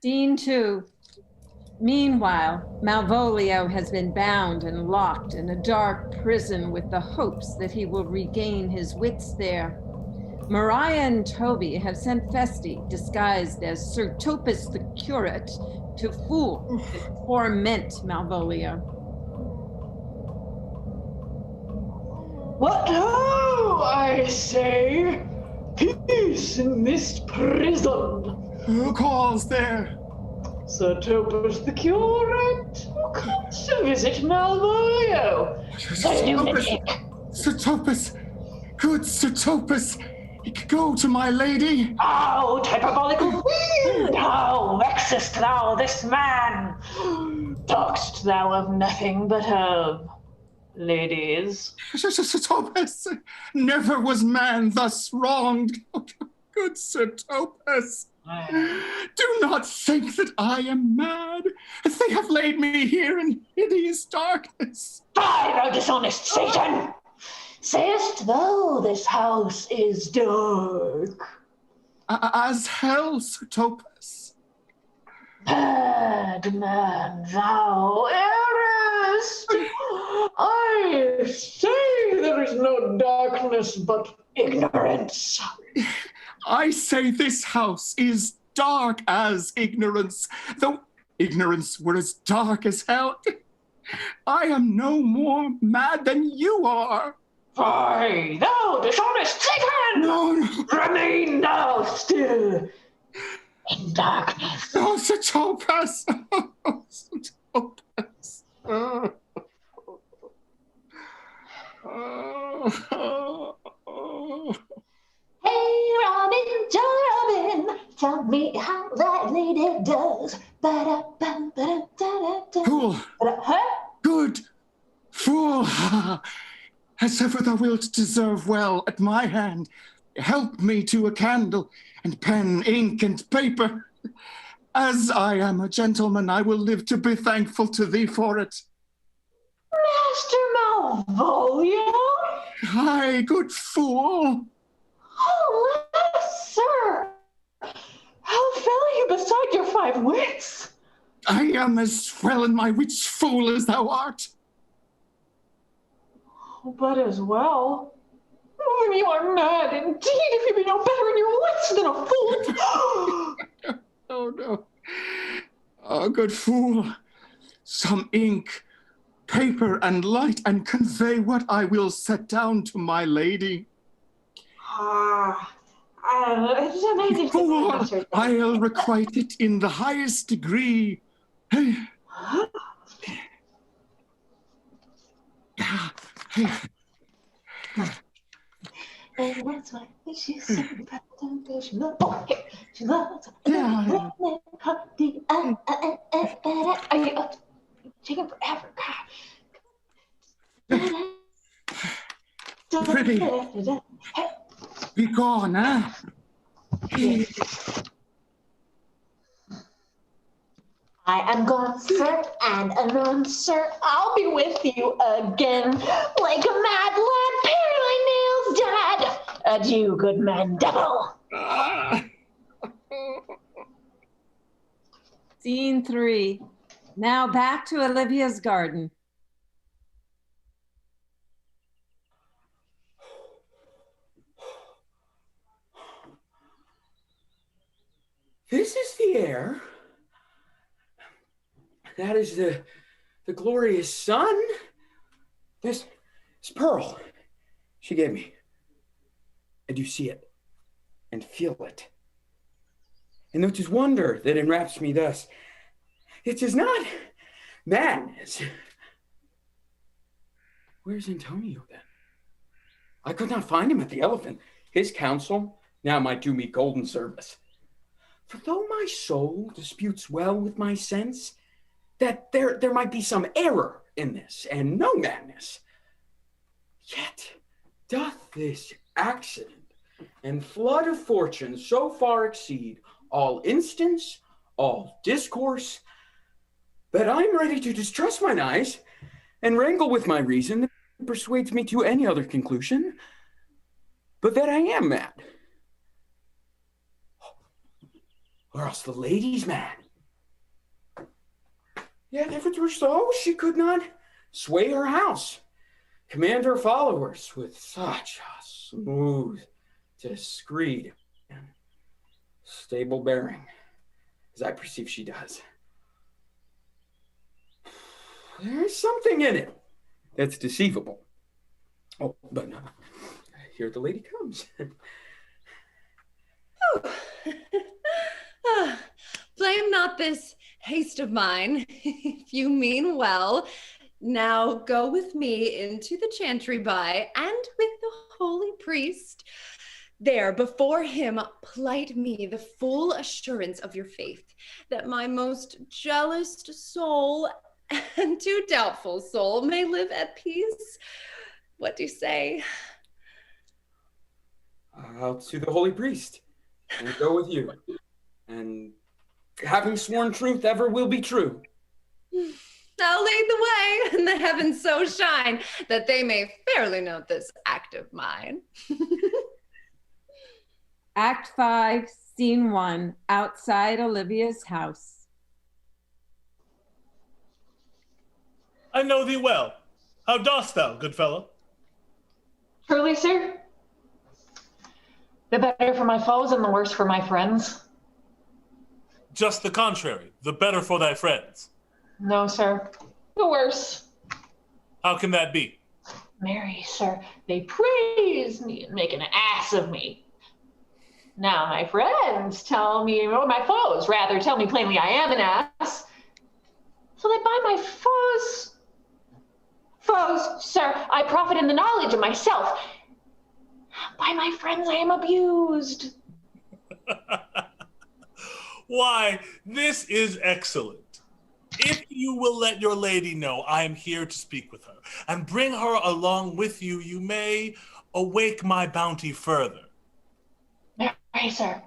Dean 2. Meanwhile, Malvolio has been bound and locked in a dark prison with the hopes that he will regain his wits there. Mariah and Toby have sent Feste, disguised as Sir Topus the curate, to fool and torment Malvolio. What ho, I say? Peace in this prison. Who calls there? Sir Topus the curate, who comes to visit Malvolio. The lunatic. Sir Topus, good Sir Topus, go to my lady. Oh, hyperbolical fiend, how vexest thou this man? Talk'st thou of nothing but of ladies? Sir Topus, never was man thus wronged. Good Sir Topus, do not think that I am mad, as they have laid me here in hideous darkness. Fie, thou dishonest Satan! Sayest thou this house is dark? As hell, Sir Topus. Bad man, thou errest! I say there is no darkness but ignorance. I say this house is dark as ignorance, though ignorance were as dark as hell. I am no more mad than you are. Fie, thou dishonest Satan! No. Remain thou still in darkness. No, Sir Topus. Oh, Sir Topus. Oh. Hey, Robin, Robin, tell me how that lady does. Fool. Good. Fool. As ever thou wilt deserve well at my hand, help me to a candle and pen, ink, and paper. As I am a gentleman, I will live to be thankful to thee for it. Master Malvolio? Aye, good fool. Oh, sir! How fell you beside your 5 wits? I am as well in my wits, fool, as thou art. But as well. You are mad indeed if you be no better in your wits than a fool. Oh, no. Oh, good fool. Some ink, paper, and light, and convey what I will set down to my lady. Fool, I'll requite it in the highest degree. And that's why she's so proud of she loves. Oh, here. She loves. Are you taking forever? Pretty. Be gone, huh? I am gone, sir, and anon, sir. I'll be with you again, like a mad lad, paring my nails, Dad. Adieu, good man, devil. Scene 3. Now back to Olivia's garden. This is the air. That is the glorious sun. This pearl she gave me. I do see it and feel it. And it is wonder that enwraps me thus. It is not madness. Where's Antonio then? I could not find him at the Elephant. His counsel now might do me golden service. For though my soul disputes well with my sense, that there might be some error in this, and no madness, yet doth this accident and flood of fortune so far exceed all instance, all discourse, that I'm ready to distrust mine eyes and wrangle with my reason that persuades me to any other conclusion, but that I am mad. Or else the lady's mad. Yet if it were so, she could not sway her house, command her followers with such a smooth, discreet, and stable bearing, as I perceive she does. There's something in it that's deceivable. Oh, but here the lady comes. Blame not this haste of mine, if you mean well. Now go with me into the chantry by, and with the holy priest. There, before him, plight me the full assurance of your faith, that my most jealous soul and too doubtful soul may live at peace. What do you say? I'll to the holy priest and go with you. And having sworn truth ever will be true. I'll lead the way, and the heavens so shine that they may fairly note this act of mine. Act 5, Scene 1, outside Olivia's house. I know thee well. How dost thou, good fellow? Truly, sir? The better for my foes and the worse for my friends. Just the contrary, the better for thy friends. No, sir, the worse. How can that be? Marry, sir, they praise me and make an ass of me. Now my friends tell me, or my foes rather, tell me plainly I am an ass. So that by my foes, sir, I profit in the knowledge of myself. By my friends I am abused. Why, this is excellent. If you will let your lady know I am here to speak with her, and bring her along with you, you may awake my bounty further. Marry, sir,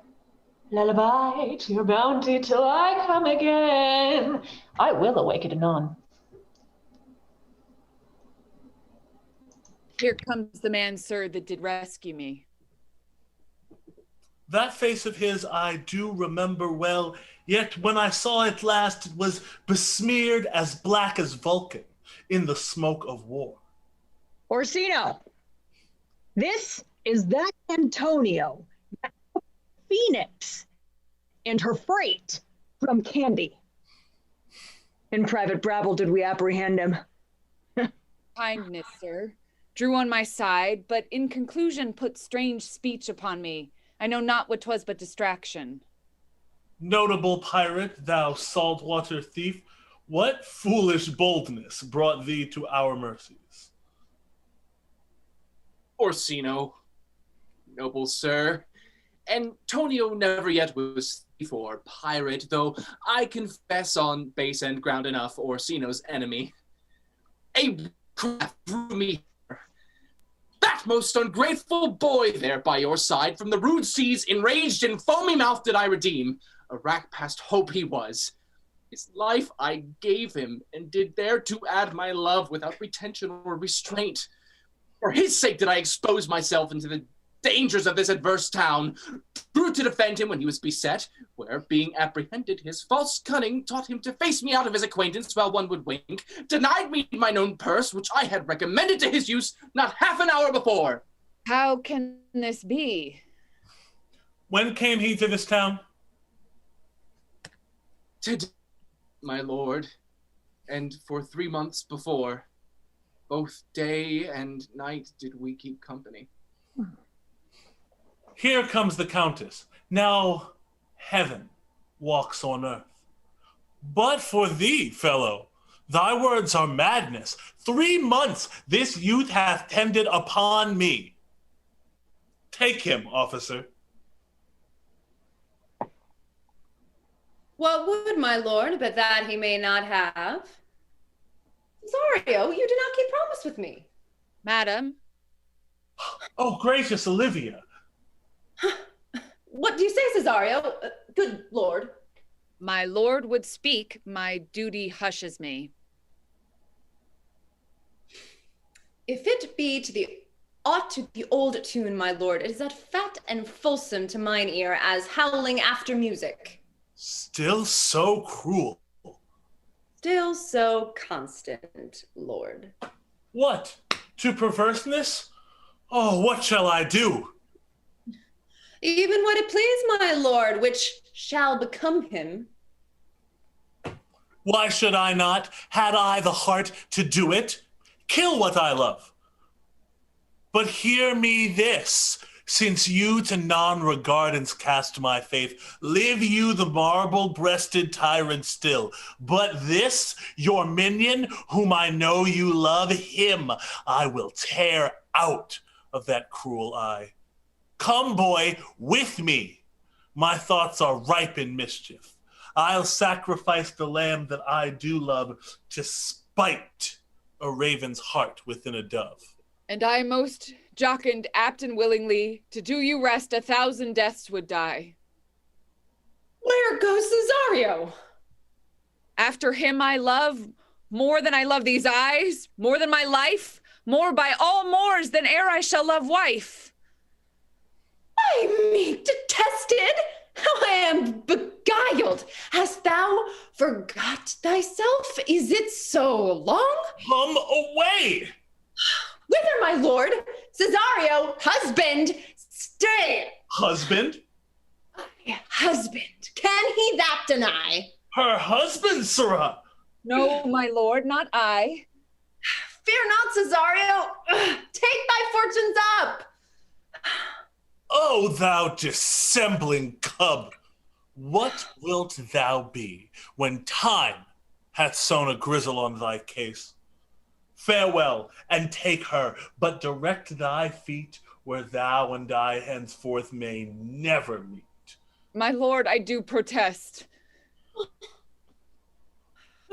lullaby to your bounty till I come again. I will awake it anon. Here comes the man, sir, that did rescue me. That face of his I do remember well, yet when I saw it last, it was besmeared as black as Vulcan in the smoke of war. Orsino, this is that Antonio, that Phoenix, and her freight from Candy. In private brabble did we apprehend him. Kindness, sir, drew on my side, but in conclusion put strange speech upon me. I know not what 'twas but distraction. Notable pirate, thou saltwater thief, what foolish boldness brought thee to our mercies? Orsino, noble sir, Antonio never yet was thief or pirate, though I confess on base and ground enough Orsino's enemy. A craft drew me. That most ungrateful boy there by your side, from the rude seas, enraged and foamy mouthed did I redeem. A rack past hope he was. His life I gave him, and did there to add my love without retention or restraint. For his sake did I expose myself into the dangers of this adverse town, true to defend him when he was beset, where, being apprehended, his false cunning taught him to face me out of his acquaintance while one would wink, denied me mine own purse, which I had recommended to his use not half an hour before. How can this be? When came he to this town? Today, my lord, and for 3 months before, both day and night did we keep company. Here comes the Countess. Now heaven walks on earth. But for thee, fellow, thy words are madness. 3 months this youth hath tended upon me. Take him, officer. What would my lord but that he may not have? Cesario, you did not keep promise with me. Madam. Oh, gracious Olivia. What do you say, Cesario? Good lord. My lord would speak, my duty hushes me. If it be to the aught to the old tune, my lord, it is that fat and fulsome to mine ear as howling after music. Still so cruel. Still so constant, lord. What? To perverseness? Oh, what shall I do? Even what it please, my lord, which shall become him. Why should I not? Had I the heart to do it? Kill what I love. But hear me this, since you to non-regardance cast my faith, live you the marble-breasted tyrant still. But this, your minion, whom I know you love, him I will tear out of that cruel eye. Come, boy, with me. My thoughts are ripe in mischief. I'll sacrifice the lamb that I do love to spite a raven's heart within a dove. And I most jocund, apt and willingly, to do you rest 1,000 deaths would die. Where goes Cesario? After him I love, more than I love these eyes, more than my life, more by all mores than e'er I shall love wife. I me detested! How I am beguiled! Hast thou forgot thyself? Is it so long? Come away! Whither, my lord? Cesario, husband, stay! Husband? Husband. Can he that deny? Her husband, sirrah! No, my lord, not I. Fear not, Cesario. Take thy fortunes up. O thou dissembling cub, what wilt thou be when time hath sown a grizzle on thy case? Farewell, and take her, but direct thy feet where thou and I henceforth may never meet. My lord, I do protest.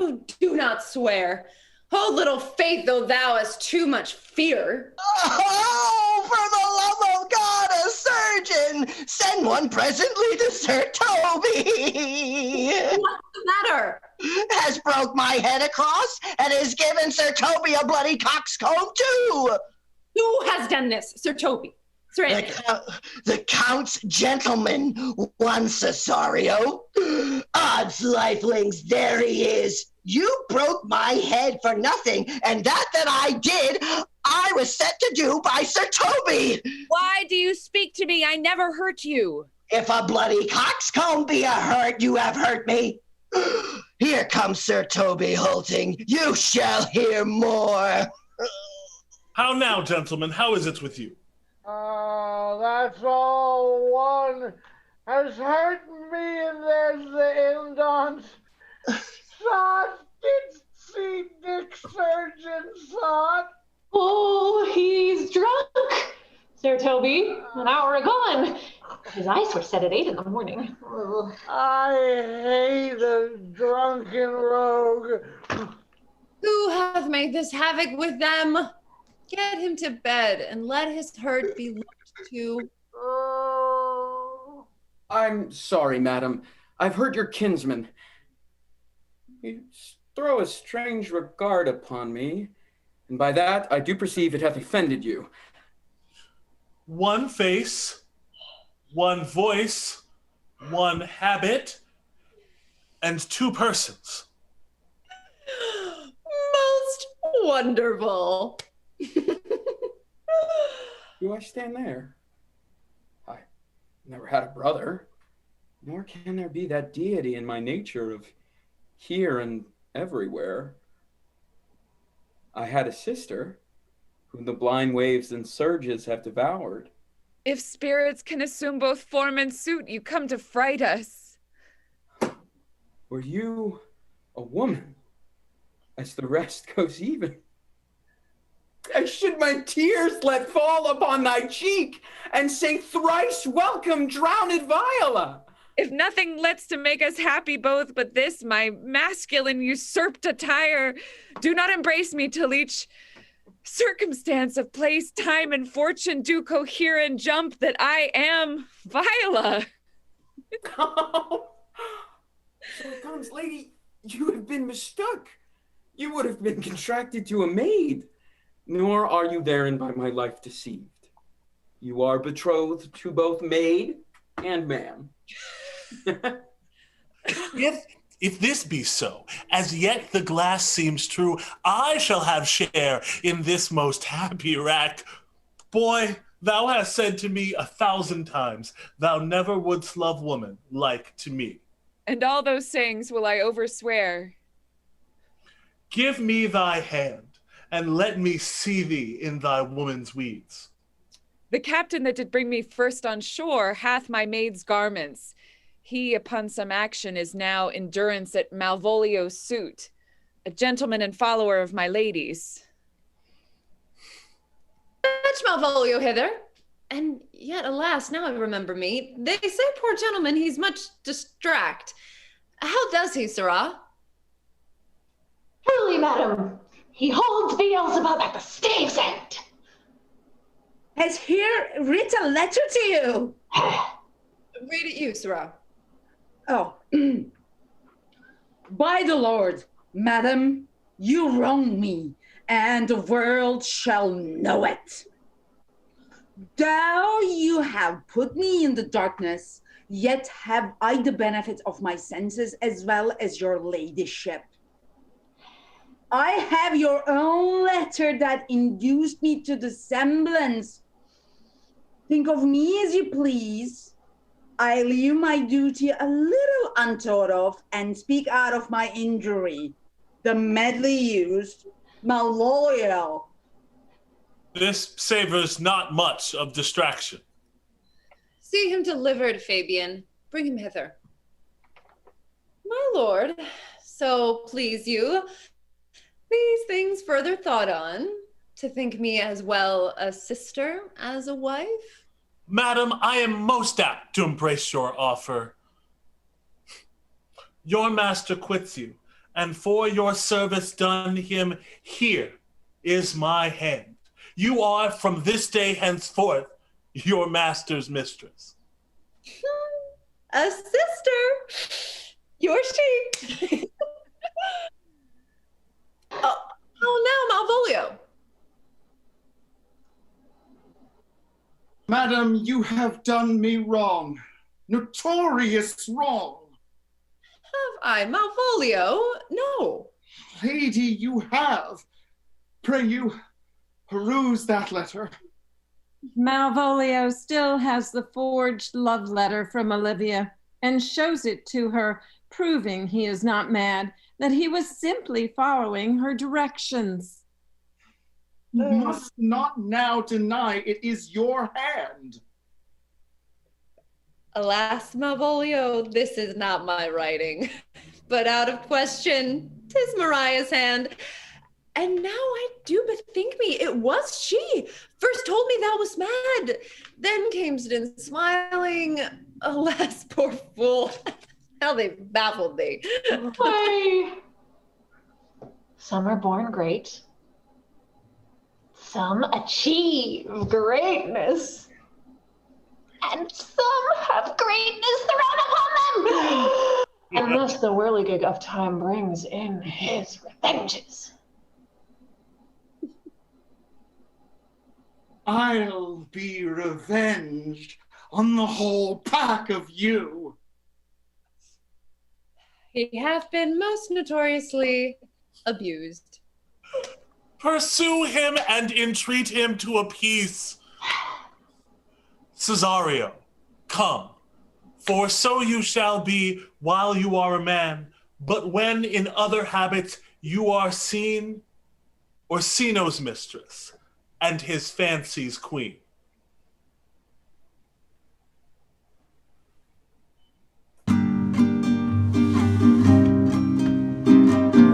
Oh, do not swear. Oh, little faith, though thou hast too much fear. Oh, for the love of God, a surgeon! Send one presently to Sir Toby! What's the matter? Has broke my head across and has given Sir Toby a bloody coxcomb too! Who has done this, Sir Toby? The Count's gentleman, one Cesario. Odds lifelings, there he is. You broke my head for nothing, and that I did, I was set to do by Sir Toby. Why do you speak to me? I never hurt you. If a bloody coxcomb be a hurt, you have hurt me. Here comes Sir Toby halting. You shall hear more. How now, gentlemen? How is it with you? That's all one has hurt me, and there's the end on. Sot, did see Dick Surgeon, Sot? Oh, he's drunk, Sir Toby. An hour gone. His eyes were set at 8 in the morning. I hate a drunken rogue. Who hath made this havoc with them? Get him to bed and let his hurt be looked to. I'm sorry, madam. I've heard your kinsman. You throw a strange regard upon me, and by that I do perceive it hath offended you. One face, one voice, one habit, and two persons. Most wonderful. Do I stand there? I never had a brother, nor can there be that deity in my nature of here and everywhere. I had a sister, whom the blind waves and surges have devoured. If spirits can assume both form and suit, you come to fright us. Were you a woman, as the rest goes even? I should my tears let fall upon thy cheek, and say thrice welcome, drowned Viola. If nothing lets to make us happy both but this, my masculine usurped attire, do not embrace me till each circumstance of place, time, and fortune do cohere and jump that I am Viola. Oh, so it comes, lady, you have been mistook. You would have been contracted to a maid, nor are you therein by my life deceived. You are betrothed to both maid and man. If this be so, as yet the glass seems true, I shall have share in this most happy rack. Boy, thou hast said to me 1,000 times, thou never wouldst love woman like to me. And all those sayings will I overswear. Give me thy hand, and let me see thee in thy woman's weeds. The captain that did bring me first on shore hath my maid's garments. He, upon some action, is now in durance at Malvolio's suit, a gentleman and follower of my lady's. Fetch Malvolio hither. And yet, alas, now I remember me. They say, poor gentleman, he's much distract. How does he, sirrah? Truly, madam, he holds Beelzebub at the stave's end. Has here writ a letter to you? Read it you, sirrah. Oh. By the Lord, madam, you wrong me, and the world shall know it. Though you have put me in the darkness, yet have I the benefit of my senses as well as your ladyship. I have your own letter that induced me to the semblance. Think of me as you please. I leave my duty a little unthought of and speak out of my injury. The medley used, Malvolio. This savors not much of distraction. See him delivered, Fabian. Bring him hither. My lord, so please you, these things further thought on, to think me as well a sister as a wife? Madam, I am most apt to embrace your offer. Your master quits you, and for your service done him, here is my hand. You are from this day henceforth your master's mistress. A sister? You're she. Oh, now Malvolio. Madam, you have done me wrong. Notorious wrong. Have I, Malvolio? No. Lady, you have. Pray you, peruse that letter. Malvolio still has the forged love letter from Olivia and shows it to her, proving he is not mad, that he was simply following her directions. You must not now deny it is your hand. Alas, Malvolio, this is not my writing, but out of question, 'tis Mariah's hand. And now I do bethink me, it was she. First told me thou was mad, then came in smiling. Alas, poor fool, how they baffled thee. Why, some are born great, some achieve greatness, and some have greatness thrown upon them. And thus the whirligig of time brings in his revenges. I'll be revenged on the whole pack of you. He hath been most notoriously abused. Pursue him and entreat him to a peace. Cesario, come, for so you shall be while you are a man, but when in other habits you are seen, Orsino's mistress and his fancy's queen.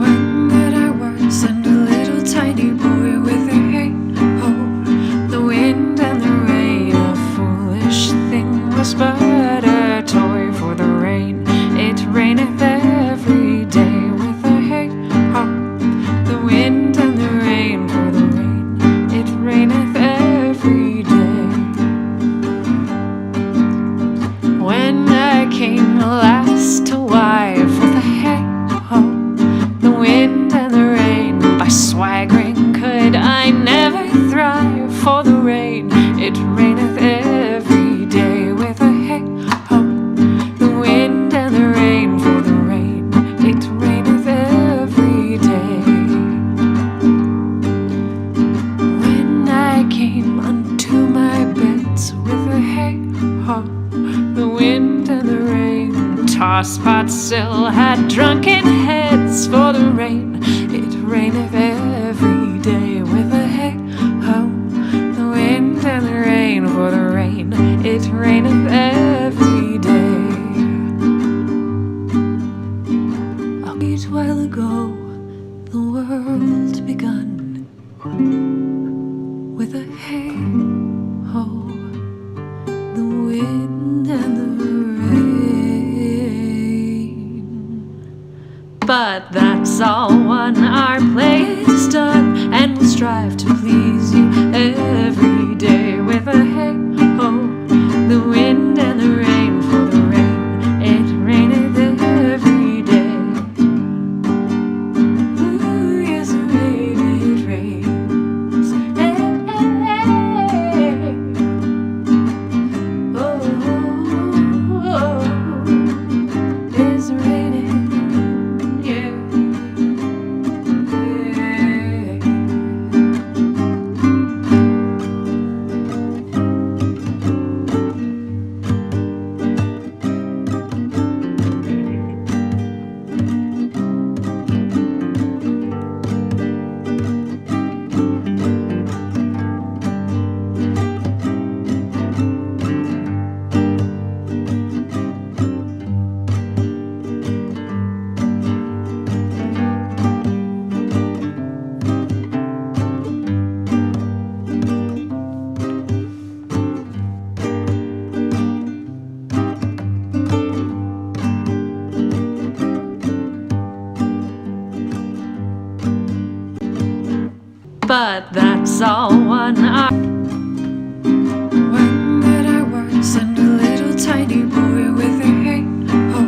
When that I was and a little tiny boy with a hey-ho, the wind and the rain, a foolish thing was but a toy for the rain. It raineth every day with a hey-ho, the wind and the rain for the rain. It raineth every day. When I came last to wife with a hey-ho, the wind and the rain, by swaggering could I never thrive for the rain. It raineth every day with a hey-ho, the wind and the rain for the rain. It raineth every day. When I came unto my beds with a hey-ho, the wind and the rain, tosspot still had drunken heads for the rain. It raineth every day with a hey-ho, the wind and the rain for the rain. It raineth every day. A great while ago the world begun with a hey-ho, the wind and the rain. But that's all one, our play is done, and we'll strive to please you every day with a hey-ho, the wind and the rain for the rain. It raineth every day. Ooh, yes, it rains. Hey, hey, hey. Oh, oh, oh. It's raining, yeah. But that's all one. When that I was and a little tiny boy with a hey-ho,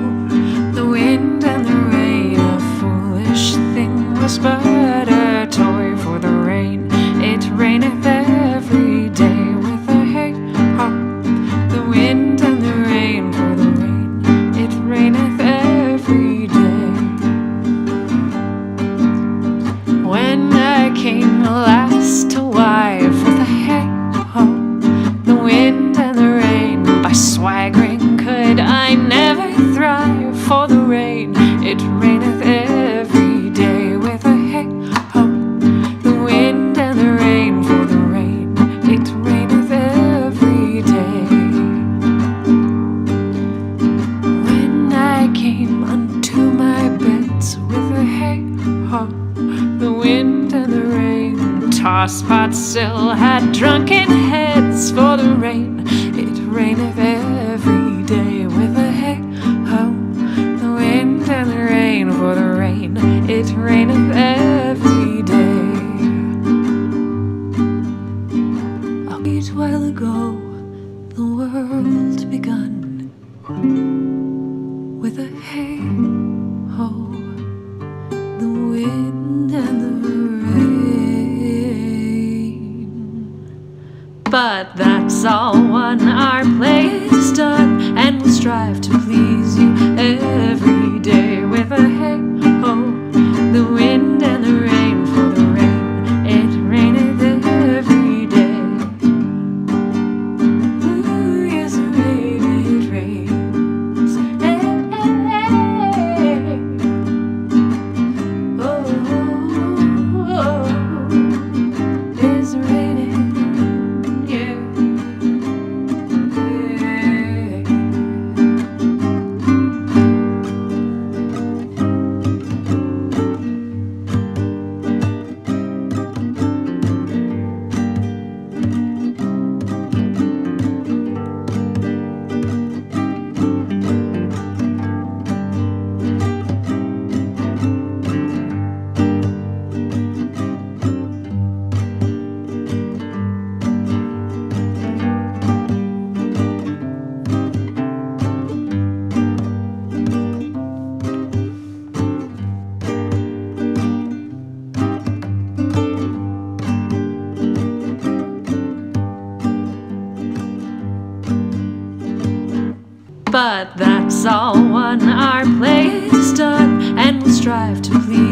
the wind and the rain, a foolish thing was but a toy for the rain. It raineth every day with a hey-ho, the wind and the rain for the rain. It raineth every day. When I came last to wife with a hey-ho, the wind and the rain, by swaggering could I never thrive for the rain. It raineth every day with a hey-ho, the wind and the rain for the rain. It raineth every day. When I came unto my beds with a hey-ho, the wind and the rain, tosspot still had drunken heads for the rain. It raineth every day with a hey-ho, the wind and the rain for the rain. It raineth every day. A great while ago the world begun with a hey But that's all one, our play is done, and we'll strive to please you every day with a hey-ho, the wind and the rain for the rain, it raineth every day. Ooh, yes, it rains, hey, hey, hey. Oh, oh, oh, it's raining, yeah, yeah. But that's all one, our play is done, and we'll strive to please